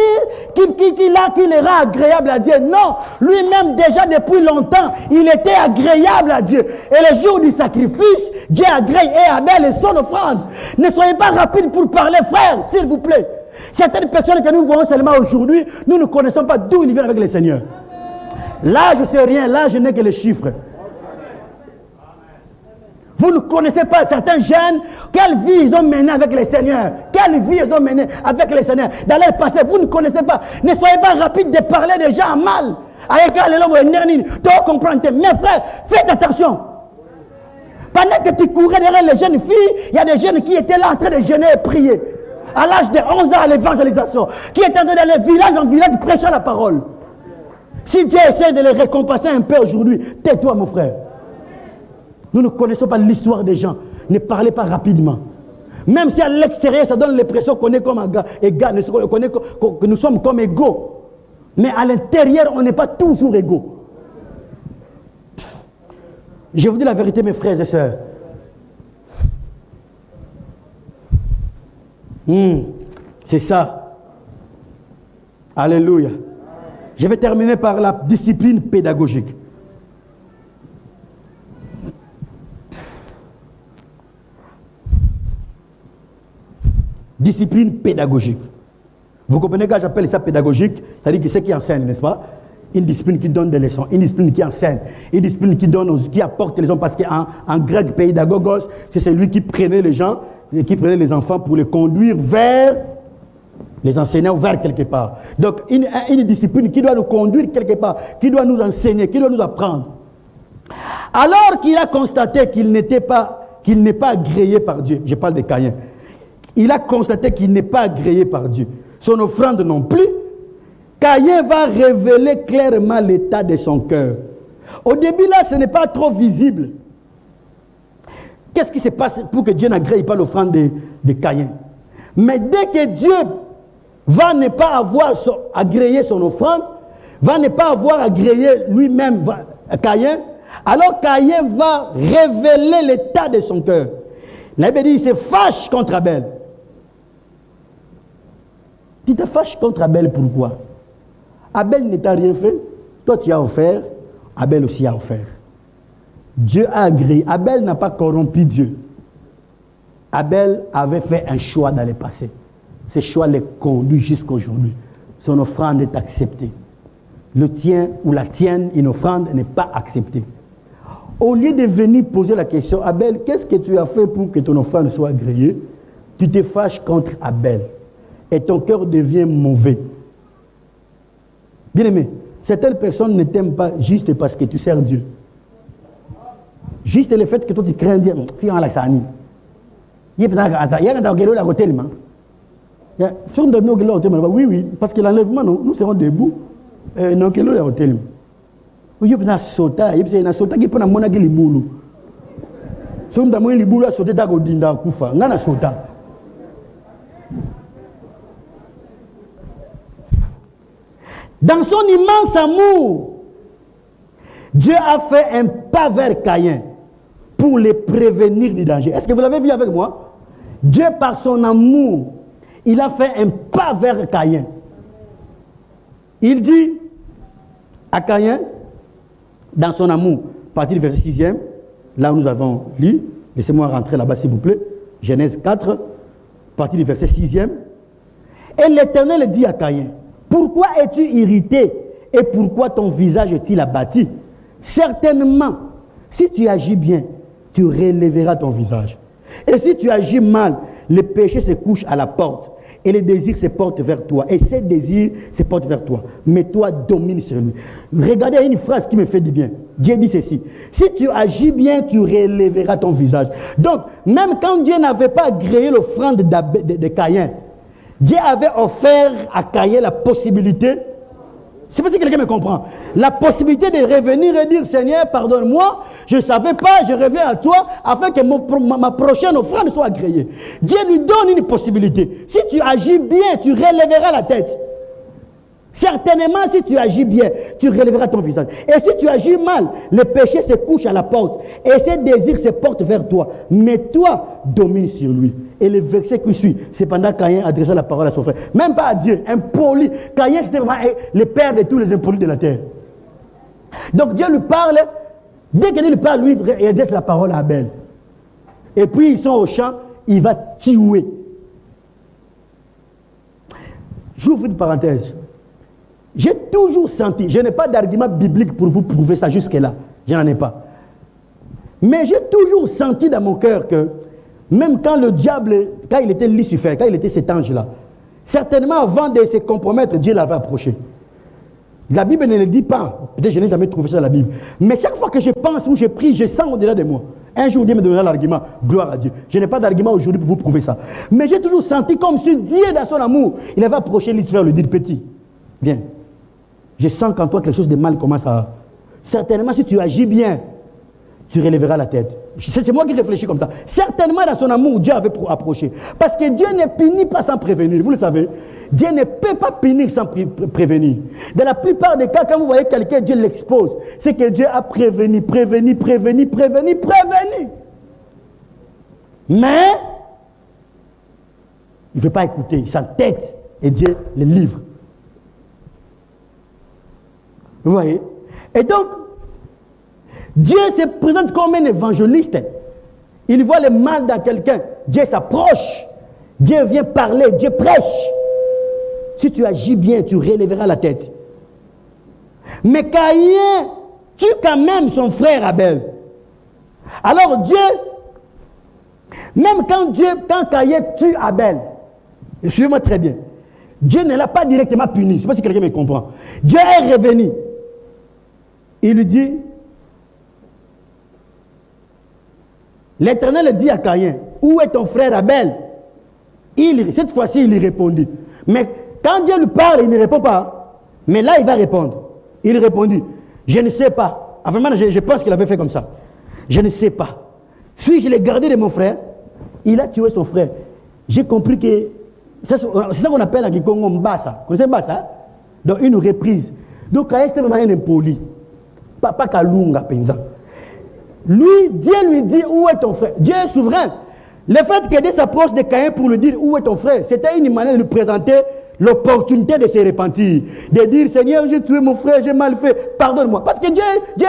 qui le rend agréable à Dieu. Non, lui-même déjà depuis longtemps, il était agréable à Dieu. Et le jour du sacrifice, Dieu agrée et Abel et son offrande. Ne soyez pas rapides pour parler, frère, s'il vous plaît. Certaines personnes que nous voyons seulement aujourd'hui, nous ne connaissons pas d'où ils viennent avec le Seigneur. Là, je ne sais rien, là, je n'ai que les chiffres. Vous ne connaissez pas certains jeunes, quelle vie ils ont menée avec le Seigneur. Quelle vie ils ont menée avec le Seigneur. Dans leur passé, vous ne connaissez pas. Ne soyez pas rapides de parler des gens mal. Tu vas comprendre. Mais frère, faites attention. Pendant que tu courais derrière les jeunes filles, il y a des jeunes qui étaient là en train de jeûner et prier. À l'âge de 11 ans à l'évangélisation. Qui étaient en train d'aller village en village prêcher la parole. Si Dieu essaie de les récompenser un peu aujourd'hui, tais-toi mon frère. Nous ne connaissons pas l'histoire des gens. Ne parlez pas rapidement. Même si à l'extérieur, ça donne l'impression qu'on est comme égal, que nous sommes comme égaux. Mais à l'intérieur, on n'est pas toujours égaux. Je vous dis la vérité, mes frères et sœurs. C'est ça. Alléluia. Je vais terminer par la discipline pédagogique. Discipline pédagogique. Vous comprenez quand j'appelle ça pédagogique? C'est-à-dire que c'est qui enseigne, n'est-ce pas? Une discipline qui donne des leçons, une discipline qui enseigne, une discipline qui apporte les leçons, parce qu'en grec, pédagogos, c'est celui qui prenait les gens, qui prenait les enfants pour les conduire vers les enseignants, vers quelque part. Donc, une discipline qui doit nous conduire quelque part, qui doit nous enseigner, qui doit nous apprendre. Alors qu'il a constaté qu'il n'est pas agréé par Dieu, je parle de Caïn, il a constaté qu'il n'est pas agréé par Dieu. Son offrande non plus. Caïn va révéler clairement l'état de son cœur. Au début, là, ce n'est pas trop visible. Qu'est-ce qui se passe pour que Dieu n'agrée pas l'offrande de Caïn? Mais dès que Dieu va ne pas avoir agréé son offrande, va ne pas avoir agréé lui-même Caïn, alors Caïn va révéler l'état de son cœur. La Bible dit qu'il se fâche contre Abel. Tu te fâches contre Abel, pourquoi? Abel ne t'a rien fait. Toi, tu as offert. Abel aussi a offert. Dieu a agréé. Abel n'a pas corrompu Dieu. Abel avait fait un choix dans le passé. Ce choix les conduit jusqu'à aujourd'hui. Son offrande est acceptée. Le tien ou la tienne, une offrande n'est pas acceptée. Au lieu de venir poser la question, Abel, qu'est-ce que tu as fait pour que ton offrande soit agréée? Tu te fâches contre Abel. Et ton cœur devient mauvais. Bien aimé, certaines personnes ne t'aiment pas juste parce que tu sers Dieu. Juste le fait que toi tu crains Dieu. Oui, oui, parce que l'enlèvement, nous serons debout. Non, quel est l'hôtel? Oui, il y a sota, il y a sota qui peut nous montrer les boulots. Si nous avons les boulots, sauter d'accord d'inda kufa, on a sota. Dans son immense amour, Dieu a fait un pas vers Caïn pour les prévenir du danger. Est-ce que vous l'avez vu avec moi? Dieu, par son amour, il a fait un pas vers Caïn. Il dit à Caïn, dans son amour, à partir du verset 6e, là où nous avons lu, laissez-moi rentrer là-bas s'il vous plaît, Genèse 4, à partir du verset 6e, et l'Éternel dit à Caïn, pourquoi es-tu irrité et pourquoi ton visage est-il abattu? Certainement, si tu agis bien, tu relèveras ton visage. Et si tu agis mal, le péché se couche à la porte. Et les désirs se portent vers toi. Et ces désirs se portent vers toi. Mais toi, domine sur lui. Regardez, il y a une phrase qui me fait du bien. Dieu dit ceci. Si tu agis bien, tu relèveras ton visage. Donc, même quand Dieu n'avait pas agréé l'offrande de Caïn, Dieu avait offert à Caïn la possibilité, c'est pas si quelqu'un me comprend, la possibilité de revenir et dire, Seigneur, pardonne-moi, je ne savais pas, je reviens à toi, afin que ma prochaine offrande soit agréée. Dieu lui donne une possibilité. Si tu agis bien, tu relèveras la tête. Certainement, si tu agis bien, tu relèveras ton visage. Et si tu agis mal, le péché se couche à la porte et ses désirs se portent vers toi. Mais toi, domine sur lui. Et le verset qui suit, c'est pendant Caïn adressait la parole à son frère. Même pas à Dieu, impoli. Caïn, c'était vraiment le père de tous les impolis de la terre. Donc Dieu lui parle. Dès que Dieu lui parle, lui, il adresse la parole à Abel. Et puis ils sont au champ, il va tuer. J'ouvre une parenthèse. J'ai toujours senti, je n'ai pas d'argument biblique pour vous prouver ça jusque-là, je n'en ai pas. Mais j'ai toujours senti dans mon cœur que, même quand le diable, quand il était Lucifer, quand il était cet ange-là, certainement avant de se compromettre, Dieu l'avait approché. La Bible ne le dit pas, peut-être je n'ai jamais trouvé ça dans la Bible. Mais chaque fois que je pense ou je prie, je sens au-delà de moi. Un jour, Dieu me donnera l'argument, gloire à Dieu. Je n'ai pas d'argument aujourd'hui pour vous prouver ça. Mais j'ai toujours senti comme si Dieu, dans son amour, il avait approché Lucifer, lui dire, petit, viens. Je sens qu'en toi quelque chose de mal commence à... Certainement, si tu agis bien, tu relèveras la tête. C'est moi qui réfléchis comme ça. Certainement, dans son amour, Dieu avait approché. Parce que Dieu ne punit pas sans prévenir. Vous le savez. Dieu ne peut pas punir sans prévenir. Dans la plupart des cas, quand vous voyez quelqu'un, Dieu l'expose. C'est que Dieu a prévenu. Mais, il ne veut pas écouter. Il s'entête. Et Dieu le livre. Vous voyez? Et donc, Dieu se présente comme un évangéliste. Il voit le mal dans quelqu'un. Dieu s'approche. Dieu vient parler. Dieu prêche. Si tu agis bien, tu relèveras la tête. Mais Caïn tue quand même son frère Abel. Alors Dieu, même quand Caïn tue Abel, suivez-moi très bien, Dieu ne l'a pas directement puni. Je ne sais pas si quelqu'un me comprend. Dieu est revenu. Il lui dit, l'Éternel dit à Caïn, où est ton frère Abel? Cette fois-ci, il lui répondit. Mais quand Dieu lui parle, il ne répond pas. Mais là, il va répondre. Il répondit, je ne sais pas. Enfin, je pense qu'il avait fait comme ça. Je ne sais pas. Suis-je le gardien de mon frère? Il a tué son frère. J'ai compris que c'est ça qu'on appelle à Kikongo Mbassa. Vous connaissez Mbassa? Donc, une reprise. Donc, Caïn, c'était vraiment un impoli. Pas Kalunga, Penza. Lui, Dieu lui dit, où est ton frère? Dieu est souverain. Le fait que Dieu s'approche de Caïn pour lui dire, où est ton frère? C'était une manière de lui présenter l'opportunité de se repentir. De dire, Seigneur, j'ai tué mon frère, j'ai mal fait, pardonne-moi. Parce que Dieu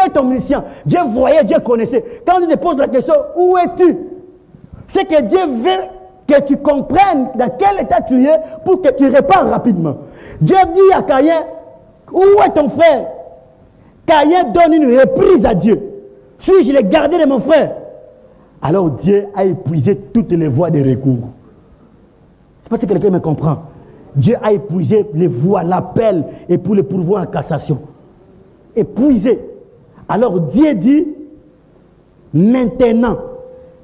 est omniscient. Dieu voyait, Dieu connaissait. Quand on te pose la question, où es-tu? C'est que Dieu veut que tu comprennes dans quel état tu es pour que tu répares rapidement. Dieu dit à Caïn, où est ton frère? Caïn donne une reprise à Dieu. Suis-je le gardien de mon frère? Alors Dieu a épuisé toutes les voies de recours. Je ne sais pas si quelqu'un me comprend. Dieu a épuisé les voies, l'appel et pour les pourvoir en cassation. Épuisé. Alors Dieu dit, maintenant,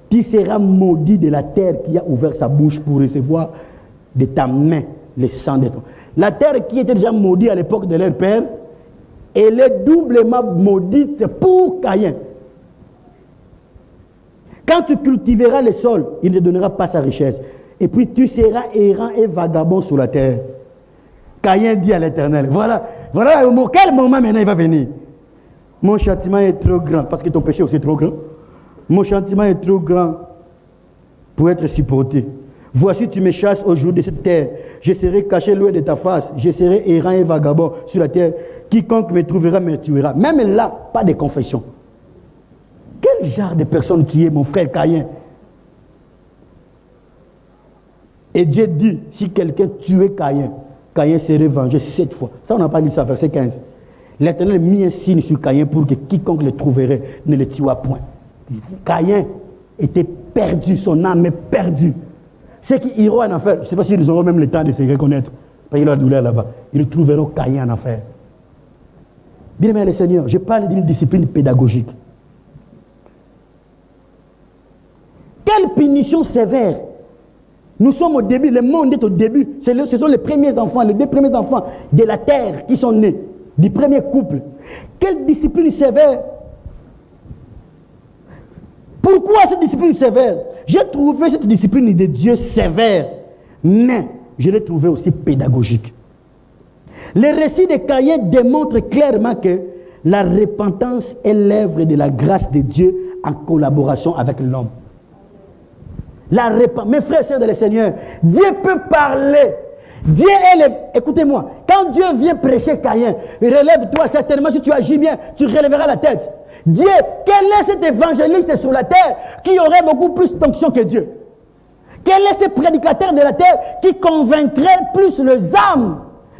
tu seras maudit de la terre qui a ouvert sa bouche pour recevoir de ta main le sang de toi. La terre qui était déjà maudite à l'époque de leur père, elle est doublement maudite pour Caïn. Quand tu cultiveras le sol, il ne donnera pas sa richesse. Et puis tu seras errant et vagabond sur la terre. Caïn dit à l'Éternel, voilà quel moment maintenant il va venir. Mon châtiment est trop grand, parce que ton péché aussi est trop grand. Mon châtiment est trop grand pour être supporté. Voici, tu me chasses au jour de cette terre. Je serai caché loin de ta face. Je serai errant et vagabond sur la terre. Quiconque me trouvera me tuera. Même là, pas de confession. Quel genre de personne tu es, mon frère Caïn? Et Dieu dit, si quelqu'un tuait Caïn, Caïn serait vengé 7 fois. Ça, on n'a pas dit ça, verset 15. L'Éternel mit un signe sur Caïn pour que quiconque le trouverait ne le tuât point. Caïn était perdu, son âme est perdue. ceux qui iront en enfer, je ne sais pas s'ils auront même le temps de se reconnaître, parce qu'il y a la douleur là-bas. Ils trouveront Caïn en enfer. Bien aimé le Seigneur, je parle d'une discipline pédagogique. Quelle punition sévère! Nous sommes au début, le monde est au début. Ce sont les premiers enfants, les 2 premiers enfants de la terre qui sont nés, du premier couple. Quelle discipline sévère! Pourquoi cette discipline sévère? J'ai trouvé cette discipline de Dieu sévère, mais je l'ai trouvée aussi pédagogique. Le récit de Caïn démontre clairement que la repentance est l'œuvre de la grâce de Dieu en collaboration avec l'homme. Mes frères et sœurs de le Seigneur, Dieu peut parler. Dieu est écoutez-moi, quand Dieu vient prêcher Caïn, relève-toi, certainement si tu agis bien, tu relèveras la tête. Dieu, quel est cet évangéliste sur la terre qui aurait beaucoup plus d'onction que Dieu? Quel est ce prédicateur de la terre qui convaincrait plus les âmes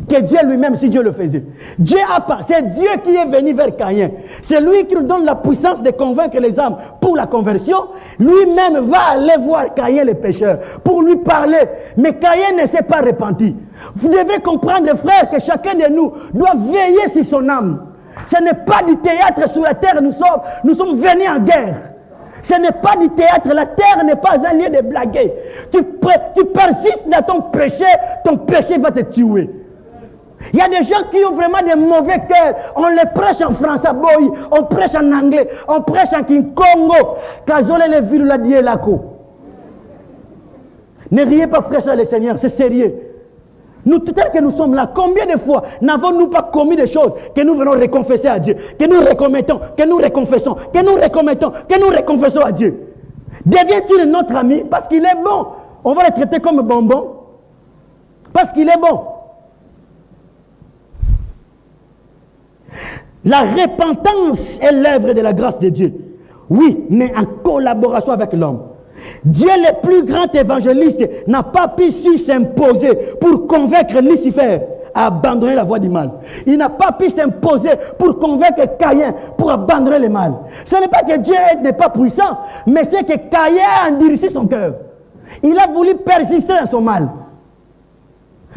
que Dieu lui-même si Dieu le faisait? Dieu a pas, c'est Dieu qui est venu vers Caïn. C'est lui qui nous donne la puissance de convaincre les âmes pour la conversion. Lui-même va aller voir Caïn le pécheur pour lui parler. Mais Caïn ne s'est pas repenti. Vous devez comprendre, frères, que chacun de nous doit veiller sur son âme. Ce n'est pas du théâtre sur la terre, nous sommes venus en guerre. Ce n'est pas du théâtre, la terre n'est pas un lieu de blaguer. Tu persistes dans ton péché va te tuer. Il y a des gens qui ont vraiment des mauvais cœurs. On les prêche en français, boy, on prêche en anglais, on prêche en Congo. Kazole les villes la die lako. Ne riez pas, frères et le Seigneur, c'est sérieux. Nous, tel que nous sommes là, combien de fois n'avons-nous pas commis des choses que nous venons reconfesser à Dieu, que nous recommettons, que nous reconfessons, que nous recommettons, que nous reconfessons à Dieu? Devient-il notre ami parce qu'il est bon? On va le traiter comme bonbon parce qu'il est bon. La repentance est l'œuvre de la grâce de Dieu. Oui, mais en collaboration avec l'homme. Dieu, le plus grand évangéliste, n'a pas pu s'imposer pour convaincre Lucifer à abandonner la voie du mal. Il n'a pas pu s'imposer pour convaincre Caïn pour abandonner le mal. Ce n'est pas que Dieu n'est pas puissant, mais c'est que Caïn a endurci son cœur. Il a voulu persister dans son mal.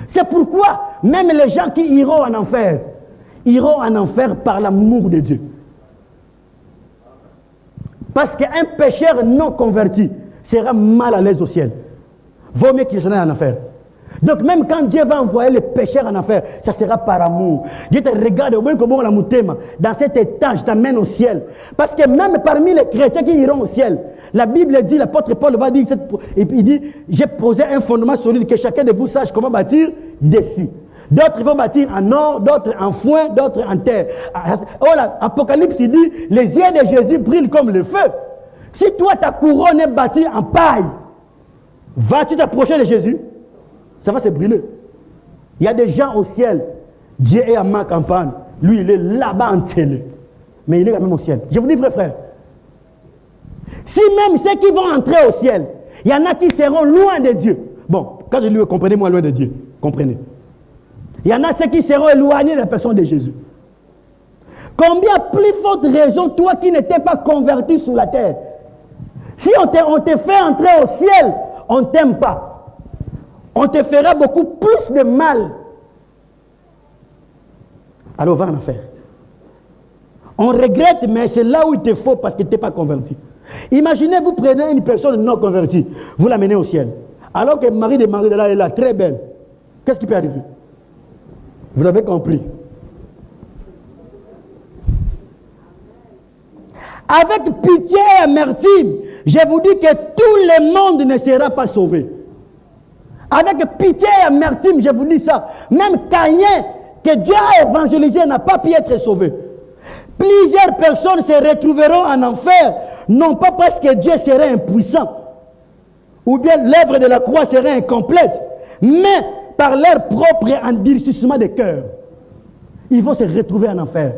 C'est pourquoi même les gens qui iront en enfer par l'amour de Dieu. Parce qu'un pécheur non converti sera mal à l'aise au ciel. Vaut mieux qu'il s'en aille en enfer. Donc même quand Dieu va envoyer les pécheurs en enfer, ça sera par amour. Dieu te regarde, dans cet état, je t'amène au ciel. Parce que même parmi les chrétiens qui iront au ciel, la Bible dit, l'apôtre Paul va dire, il dit, j'ai posé un fondement solide que chacun de vous sache comment bâtir dessus. D'autres vont bâtir en or, d'autres en foin, d'autres en terre. Oh là, Apocalypse il dit, les yeux de Jésus brillent comme le feu. Si toi ta couronne est bâtie en paille, vas-tu t'approcher de Jésus? Ça va se brûler. Il y a des gens au ciel, Dieu est à ma campagne, lui il est là-bas en télé, mais il est quand même au ciel. Je vous dis vrai frère, si même ceux qui vont entrer au ciel, il y en a qui seront loin de Dieu. Bon, quand je dis comprenez-moi loin de Dieu, comprenez. Il y en a ceux qui seront éloignés de la personne de Jésus. Combien plus forte raison, toi qui n'étais pas converti sur la terre, si on te fait entrer au ciel, on ne t'aime pas. On te fera beaucoup plus de mal. Alors va en enfer. On regrette, mais c'est là où il te faut parce que tu n'es pas converti. Imaginez, vous prenez une personne non convertie, vous l'amenez au ciel. Alors que Marie de Magdala est là, très belle. Qu'est-ce qui peut arriver? Vous avez compris. Avec pitié et amertume, je vous dis que tout le monde ne sera pas sauvé. Avec pitié et amertume, je vous dis ça. Même Caïn, que Dieu a évangélisé, n'a pas pu être sauvé. Plusieurs personnes se retrouveront en enfer, non pas parce que Dieu serait impuissant, ou bien l'œuvre de la croix serait incomplète, mais par leur propre endurcissement de cœur. Ils vont se retrouver en enfer.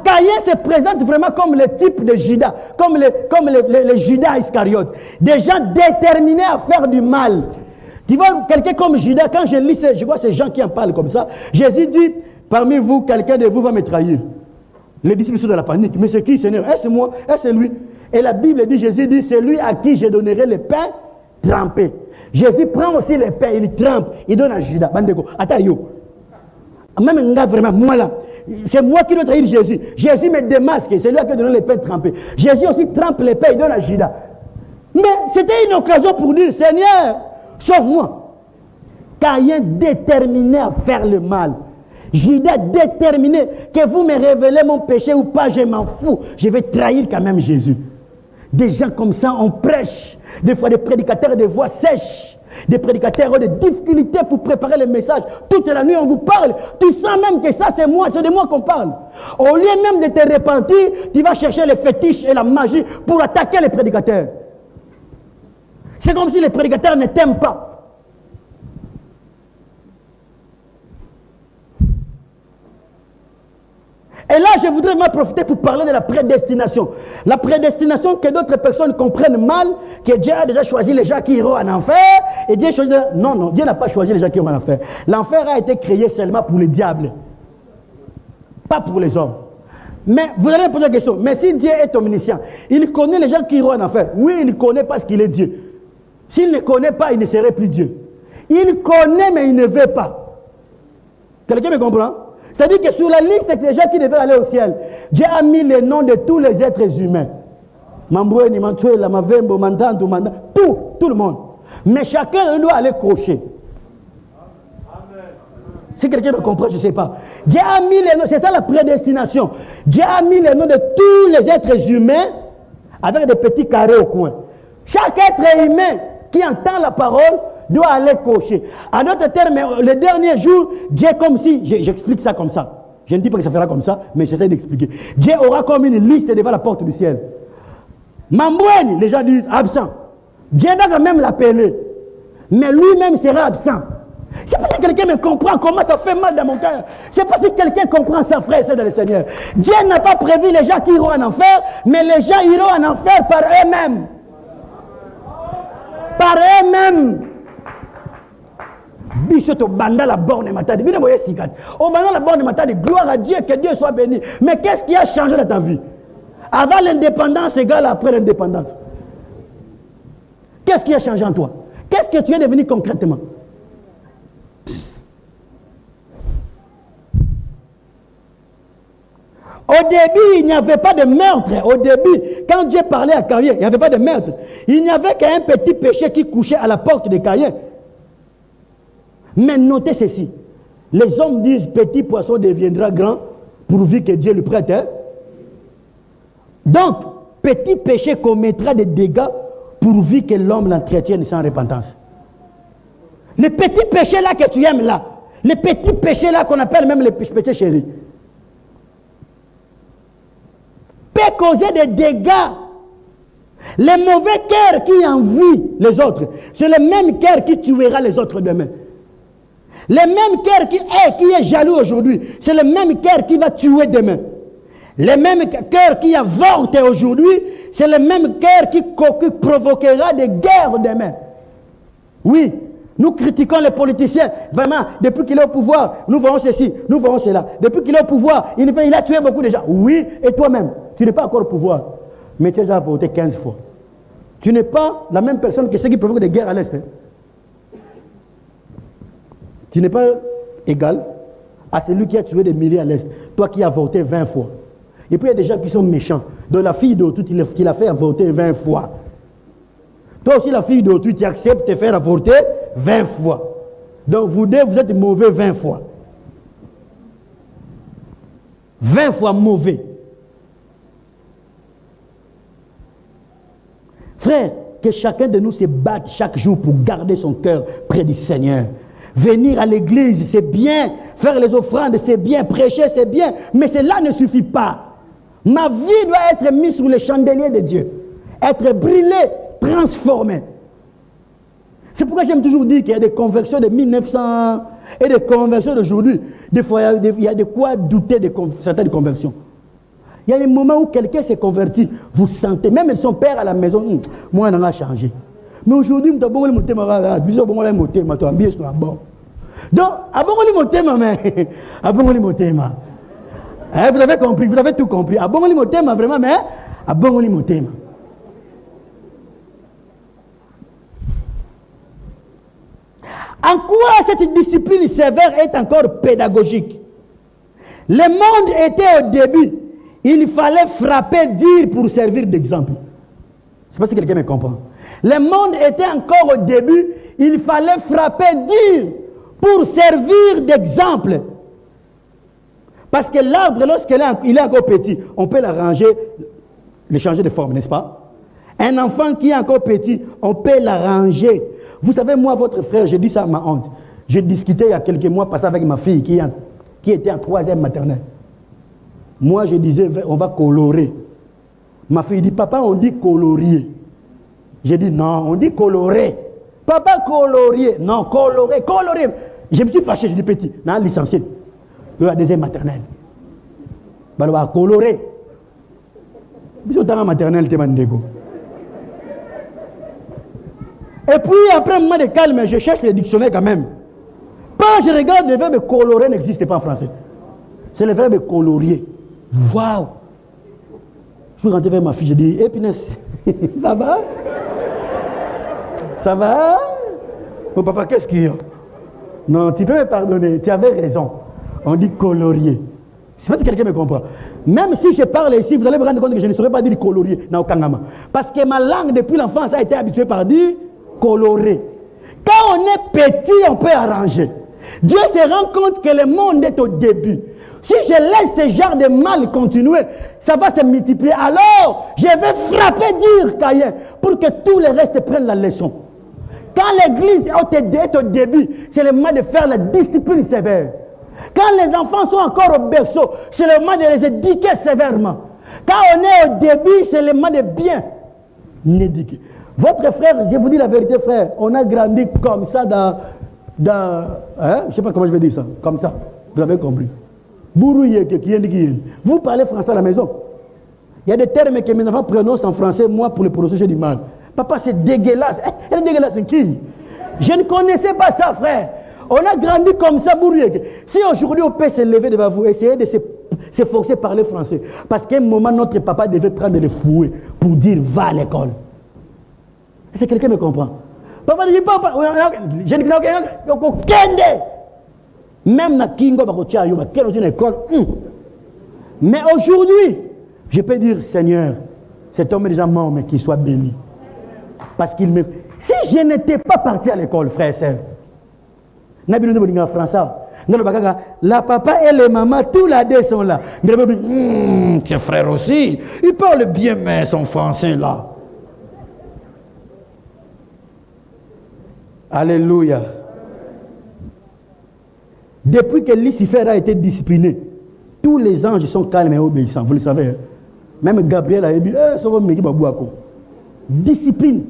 Caïn se présente vraiment comme le type de Judas, comme les Judas Iscariotes. Des gens déterminés à faire du mal. Tu vois, quelqu'un comme Judas, quand je lis, je vois ces gens qui en parlent comme ça. Jésus dit, parmi vous, quelqu'un de vous va me trahir. Les disciples sont dans la panique. Mais c'est qui, Seigneur? Est-ce moi? Est-ce lui? Et la Bible dit, Jésus dit, c'est lui à qui je donnerai le pain trempé. Jésus prend aussi le pain, il trempe, il donne à Judas. Attends, yo. Même un gars vraiment, moi là, c'est moi qui dois trahir Jésus. Jésus me démasque, c'est lui qui donne le pain trempé. Jésus aussi trempe le pain, il donne à Judas. Mais c'était une occasion pour dire, Seigneur, sauve-moi. Caïn déterminé à faire le mal. Judas déterminé que vous me révélez mon péché ou pas, je m'en fous. Je vais trahir quand même Jésus. Des gens comme ça, on prêche. Des fois des prédicateurs de voix sèches. Des prédicateurs ont des difficultés pour préparer le message. Toute la nuit, on vous parle. Tu sens même que ça, c'est moi, c'est de moi qu'on parle. Au lieu même de te repentir, tu vas chercher les fétiches et la magie pour attaquer les prédicateurs. C'est comme si les prédicateurs ne t'aiment pas. Et là, je voudrais m'en profiter pour parler de la prédestination. La prédestination que d'autres personnes comprennent mal, que Dieu a déjà choisi les gens qui iront en enfer. Et Dieu a choisi... Non, non, Dieu n'a pas choisi les gens qui iront en enfer. L'enfer a été créé seulement pour les diables. Pas pour les hommes. Mais vous allez me poser la question, mais si Dieu est omniscient, il connaît les gens qui iront en enfer. Oui, il connaît parce qu'il est Dieu. S'il ne connaît pas, il ne serait plus Dieu. Il connaît, mais il ne veut pas. Quelqu'un me comprend? C'est-à-dire que sur la liste des gens qui devaient aller au ciel, Dieu a mis les noms de tous les êtres humains. Mamboueni, Mantuela, Mavembo, Mandandu, tout le monde. Mais chacun doit aller cocher. Si quelqu'un me comprend, je ne sais pas. Dieu a mis les noms, c'est ça la prédestination. Dieu a mis les noms de tous les êtres humains avec des petits carrés au coin. Chaque être humain qui entend la parole doit aller cocher. En d'autres termes, le dernier jour, Dieu comme si, j'explique ça comme ça. Je ne dis pas que ça fera comme ça, mais j'essaie d'expliquer. Dieu aura comme une liste devant la porte du ciel. Mamboueni, les gens disent absent. Dieu va quand même l'appeler. Mais lui-même sera absent. C'est parce que quelqu'un me comprend comment ça fait mal dans mon cœur. C'est parce que quelqu'un comprend ça, frère, c'est dans le Seigneur. Dieu n'a pas prévu les gens qui iront en enfer, mais les gens iront en enfer par eux-mêmes. Par eux-mêmes. Bisoto banda la borne matadi. Bien voyez sigat. Au banda la borne matadi. Gloire à Dieu, que Dieu soit béni. Mais qu'est-ce qui a changé dans ta vie? Avant l'indépendance égale après l'indépendance. Qu'est-ce qui a changé en toi? Qu'est-ce que tu es devenu concrètement? Au début, il n'y avait pas de meurtre. Au début, quand Dieu parlait à Caïn, il n'y avait pas de meurtre. Il n'y avait qu'un petit péché qui couchait à la porte de Caïn. Mais notez ceci. Les hommes disent petit poisson deviendra grand pourvu que Dieu lui prête. Hein? Donc, petit péché commettra des dégâts pourvu que l'homme l'entretienne sans repentance. Les petits péchés là que tu aimes là, les petits péchés là qu'on appelle même les péchés chéris, peut causer des dégâts. Les mauvais cœurs qui envient les autres, c'est le même cœur qui tuera les autres demain. Le même cœur qui est jaloux aujourd'hui, c'est le même cœur qui va tuer demain. Le même cœur qui avorte aujourd'hui, c'est le même cœur qui provoquera des guerres demain. Oui, nous critiquons les politiciens. Vraiment, depuis qu'il est au pouvoir, nous voyons ceci, nous voyons cela. Depuis qu'il est au pouvoir, il a tué beaucoup de gens. Oui, et toi-même, tu n'es pas encore au pouvoir. Mais tu as déjà voté 15 fois. Tu n'es pas la même personne que ceux qui provoquent des guerres à l'Est. Hein? Tu n'es pas égal à celui qui a tué des milliers à l'Est. Toi qui as voté 20 fois. Et puis il y a des gens qui sont méchants. Donc la fille d'autrui, tu l'as fait avorter 20 fois. Toi aussi, la fille d'autrui, tu acceptes de te faire avorter 20 fois. Donc vous deux, vous êtes mauvais 20 fois. 20 fois mauvais. Frère, que chacun de nous se batte chaque jour pour garder son cœur près du Seigneur. Venir à l'église, c'est bien. Faire les offrandes, c'est bien. Prêcher, c'est bien. Mais cela ne suffit pas. Ma vie doit être mise sous les chandeliers de Dieu. Être brûlée, transformée. C'est pourquoi j'aime toujours dire qu'il y a des conversions de 1900 et des conversions d'aujourd'hui. Des fois, il y a de quoi douter de certaines conversions. Il y a des moments où quelqu'un s'est converti. Vous sentez, même son père à la maison, moi, on a changé. Mais aujourd'hui, je suis donc, vous avez compris, vous avez tout compris. Vraiment, mais En quoi cette discipline sévère est encore pédagogique? Le monde était au début, il fallait frapper dur pour servir d'exemple. Je ne sais pas si quelqu'un me comprend. Le monde était encore au début, il fallait frapper dur pour servir d'exemple. Parce que l'arbre, lorsqu'il est encore petit, on peut l'arranger, le changer de forme, n'est-ce pas? Un enfant qui est encore petit, on peut l'arranger. Vous savez, moi, votre frère, j'ai dit ça à ma honte. J'ai discuté il y a quelques mois passé avec ma fille qui était en 3e maternelle. Moi, je disais, on va colorer. Ma fille dit, papa, on dit colorier. J'ai dit, non, on dit colorer. Papa, colorier. Non, colorer, colorer. Je me suis fâché, je dis, petit, non, licencié. À la 2e maternelle. On va colorer. Et puis, après un moment de calme, je cherche le dictionnaire quand même. Quand je regarde, le verbe colorer n'existe pas en français. C'est le verbe colorier. Waouh! Je suis rentré vers ma fille, je dis, Épinès, ça va? Ça va? Oh papa, qu'est-ce qu'il y a? Non, tu peux me pardonner, tu avais raison. On dit colorier. Je ne sais pas si quelqu'un me comprend. Même si je parle ici, vous allez vous rendre compte que je ne saurais pas dire colorier. Parce que ma langue, depuis l'enfance, a été habituée par dire colorer. Quand on est petit, on peut arranger. Dieu se rend compte que le monde est au début. Si je laisse ce genre de mal continuer, ça va se multiplier. Alors, je vais frapper dur, Caïn, pour que tout le reste prenne la leçon. Quand l'église est au début, c'est le moment de faire la discipline sévère. Quand les enfants sont encore au berceau, c'est le moment de les éduquer sévèrement. Quand on est au début, c'est le moment de bien éduquer. Votre frère, je vous dis la vérité, frère, on a grandi comme ça dans je ne sais pas comment je vais dire ça, comme ça, vous avez compris. Vous parlez français à la maison. Il y a des termes que mes enfants prononcent en français, moi pour le prononcer j'ai du mal. Papa, c'est dégueulasse. Elle est dégueulasse, c'est qui? Je ne connaissais pas ça, frère. On a grandi comme ça, si aujourd'hui on peut se lever devant vous, essayez de s'efforcer par parler français. Parce qu'à un moment, notre papa devait prendre le fouet pour dire va à l'école. Est-ce que quelqu'un me comprend? Papa dit papa, je ne connais pas. Même na Kingo, quelle école. Mais aujourd'hui, je peux dire Seigneur, cet homme est déjà mort, mais qu'il soit béni. Parce qu'il me. Si je n'étais pas parti à l'école, frère et sœur, la papa et les mamans, tous les deux sont là. Tes frères aussi, ils parlent bien, mais son français là. Alléluia. Depuis que Lucifer a été discipliné, tous les anges sont calmes et obéissants, vous le savez. Même Gabriel a dit, discipline.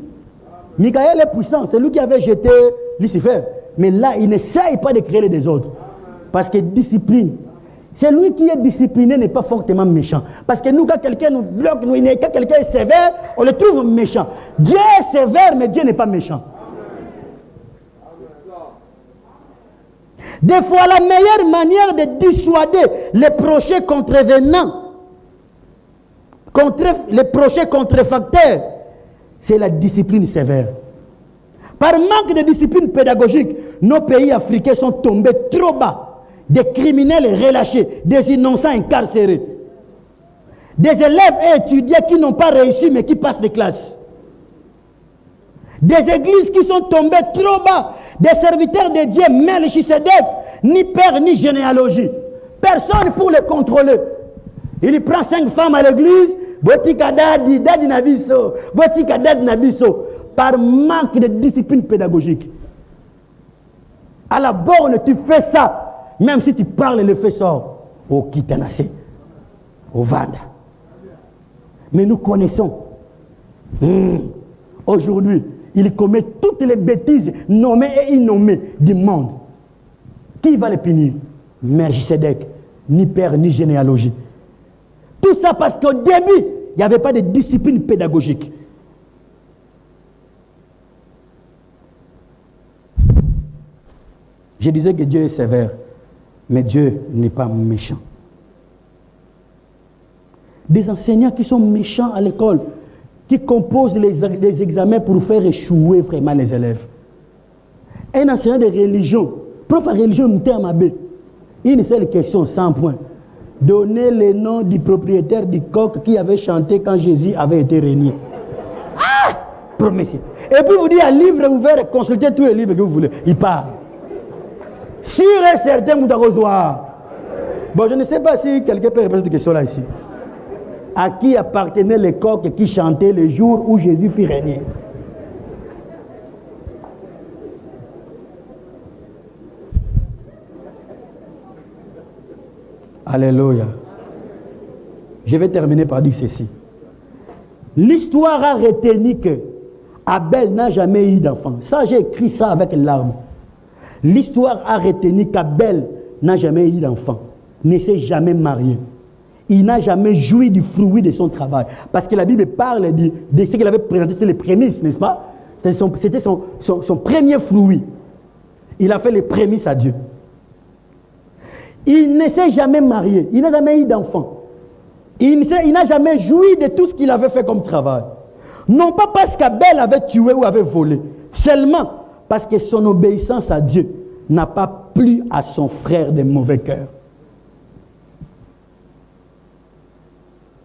Michael est puissant, c'est lui qui avait jeté Lucifer. Mais là, il n'essaye pas de créer les désordres. Parce que discipline, celui qui est discipliné n'est pas fortement méchant. Parce que nous, quand quelqu'un nous bloque, quand quelqu'un est sévère, on le trouve méchant. Dieu est sévère, mais Dieu n'est pas méchant. Des fois, la meilleure manière de dissuader les prochains contrevenants, les prochains contrefacteurs, c'est la discipline sévère. Par manque de discipline pédagogique, nos pays africains sont tombés trop bas. Des criminels relâchés, des innocents incarcérés. Des élèves et étudiants qui n'ont pas réussi mais qui passent les classes. Des églises qui sont tombées trop bas. Des serviteurs de Dieu, Melchisedec, ni père ni généalogie. Personne pour les contrôler. Il prend 5 femmes à l'église, par manque de discipline pédagogique. À la borne, tu fais ça, même si tu parles, le fait sort. Au Kitanase, au Vanda. Mais nous connaissons. Aujourd'hui, il commet toutes les bêtises nommées et innommées du monde. Qui va les punir? Melchisedec, ni père ni généalogie. Tout ça parce qu'au début, il n'y avait pas de discipline pédagogique. Je disais que Dieu est sévère, mais Dieu n'est pas méchant. Des enseignants qui sont méchants à l'école, qui composent les examens pour faire échouer vraiment les élèves. Un enseignant de religion, prof de religion, une seule question, 100 points. Donnez le nom du propriétaire du coq qui avait chanté quand Jésus avait été régné. Ah! Promesse. Et puis vous dites, un livre ouvert, consultez tous les livres que vous voulez. Il parle. Sûr et certain, vous devez voir. Bon, je ne sais pas si quelqu'un peut répondre à cette question-là ici. À qui appartenait le coq qui chantait le jour où Jésus fut régné? Alléluia. Je vais terminer par dire ceci. L'histoire a retenu que Abel n'a jamais eu d'enfant. Ça, j'ai écrit ça avec larmes. L'histoire a retenu qu'Abel n'a jamais eu d'enfant, ne s'est jamais marié. Il n'a jamais joui du fruit de son travail. Parce que la Bible parle de ce qu'il avait présenté, c'était les prémices, n'est-ce pas? C'était son premier fruit. Il a fait les prémices à Dieu. Il ne s'est jamais marié, il n'a jamais eu d'enfant. Il n'a jamais joui de tout ce qu'il avait fait comme travail. Non pas parce qu'Abel avait tué ou avait volé, seulement parce que son obéissance à Dieu n'a pas plu à son frère de mauvais cœur.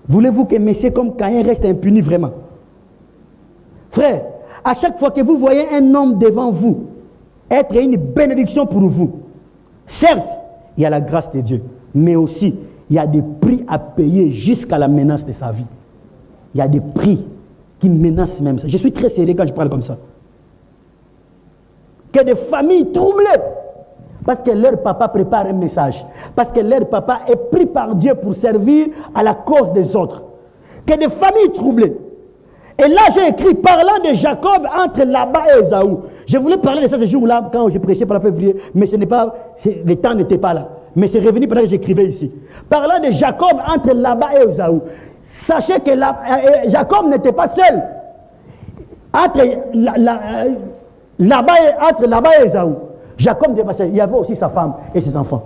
Voulez-vous que Messieurs comme Caïn reste impuni vraiment? Frère, à chaque fois que vous voyez un homme devant vous être une bénédiction pour vous, certes, il y a la grâce de Dieu, mais aussi, il y a des prix à payer jusqu'à la menace de sa vie. Il y a des prix qui menacent même ça. Je suis très sérieux quand je parle comme ça. Que des familles troublées, parce que leur papa prépare un message, parce que leur papa est pris par Dieu pour servir à la cause des autres. Que des familles troublées. Et là, j'ai écrit, parlant de Jacob entre Laban et Ésaü. Je voulais parler de ça ce jour-là, quand je prêchais pendant février, mais le temps n'était pas là. Mais c'est revenu pendant que j'écrivais ici. Parlant de Jacob entre Laban et Ésaü. Sachez que Jacob n'était pas seul. Entre Laban et Ésaü. Jacob n'était pas seul. Il y avait aussi sa femme et ses enfants.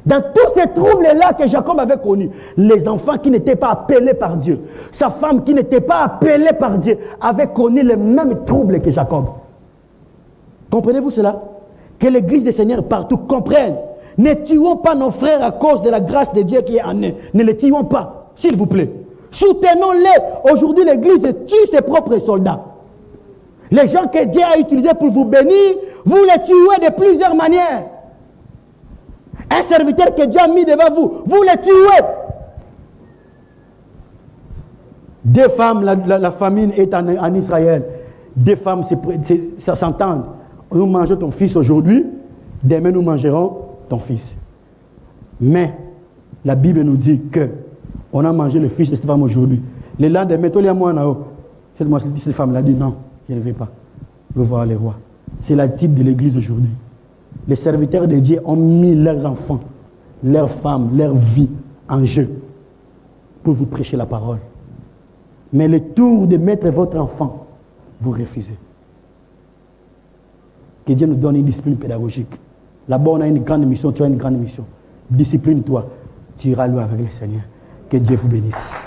Dans tous ces troubles-là que Jacob avait connus, les enfants qui n'étaient pas appelés par Dieu, sa femme qui n'était pas appelée par Dieu, avaient connu les mêmes troubles que Jacob. Comprenez-vous cela? Que l'église des Seigneurs partout comprenne. Ne tuons pas nos frères à cause de la grâce de Dieu qui est en eux. Ne les tuons pas, s'il vous plaît. Soutenons-les. Aujourd'hui, l'église tue ses propres soldats. Les gens que Dieu a utilisés pour vous bénir, vous les tuez de plusieurs manières. Un serviteur que Dieu a mis devant vous, vous les tuez. Deux femmes, la famine est en Israël. Deux femmes s'entendent. Nous mangeons ton fils aujourd'hui, demain nous mangerons ton fils. Mais la Bible nous dit que on a mangé le fils de cette femme aujourd'hui. Le lendemain, cette femme a dit non, je ne vais pas. Je veux voir les rois. C'est la type de l'église aujourd'hui. Les serviteurs de Dieu ont mis leurs enfants, leurs femmes, leur vie en jeu pour vous prêcher la parole. Mais le tour de mettre votre enfant, vous refusez. Que Dieu nous donne une discipline pédagogique. Là-bas, on a une grande mission, tu as une grande mission. Discipline-toi, tu iras loin avec le Seigneur. Que Dieu vous bénisse.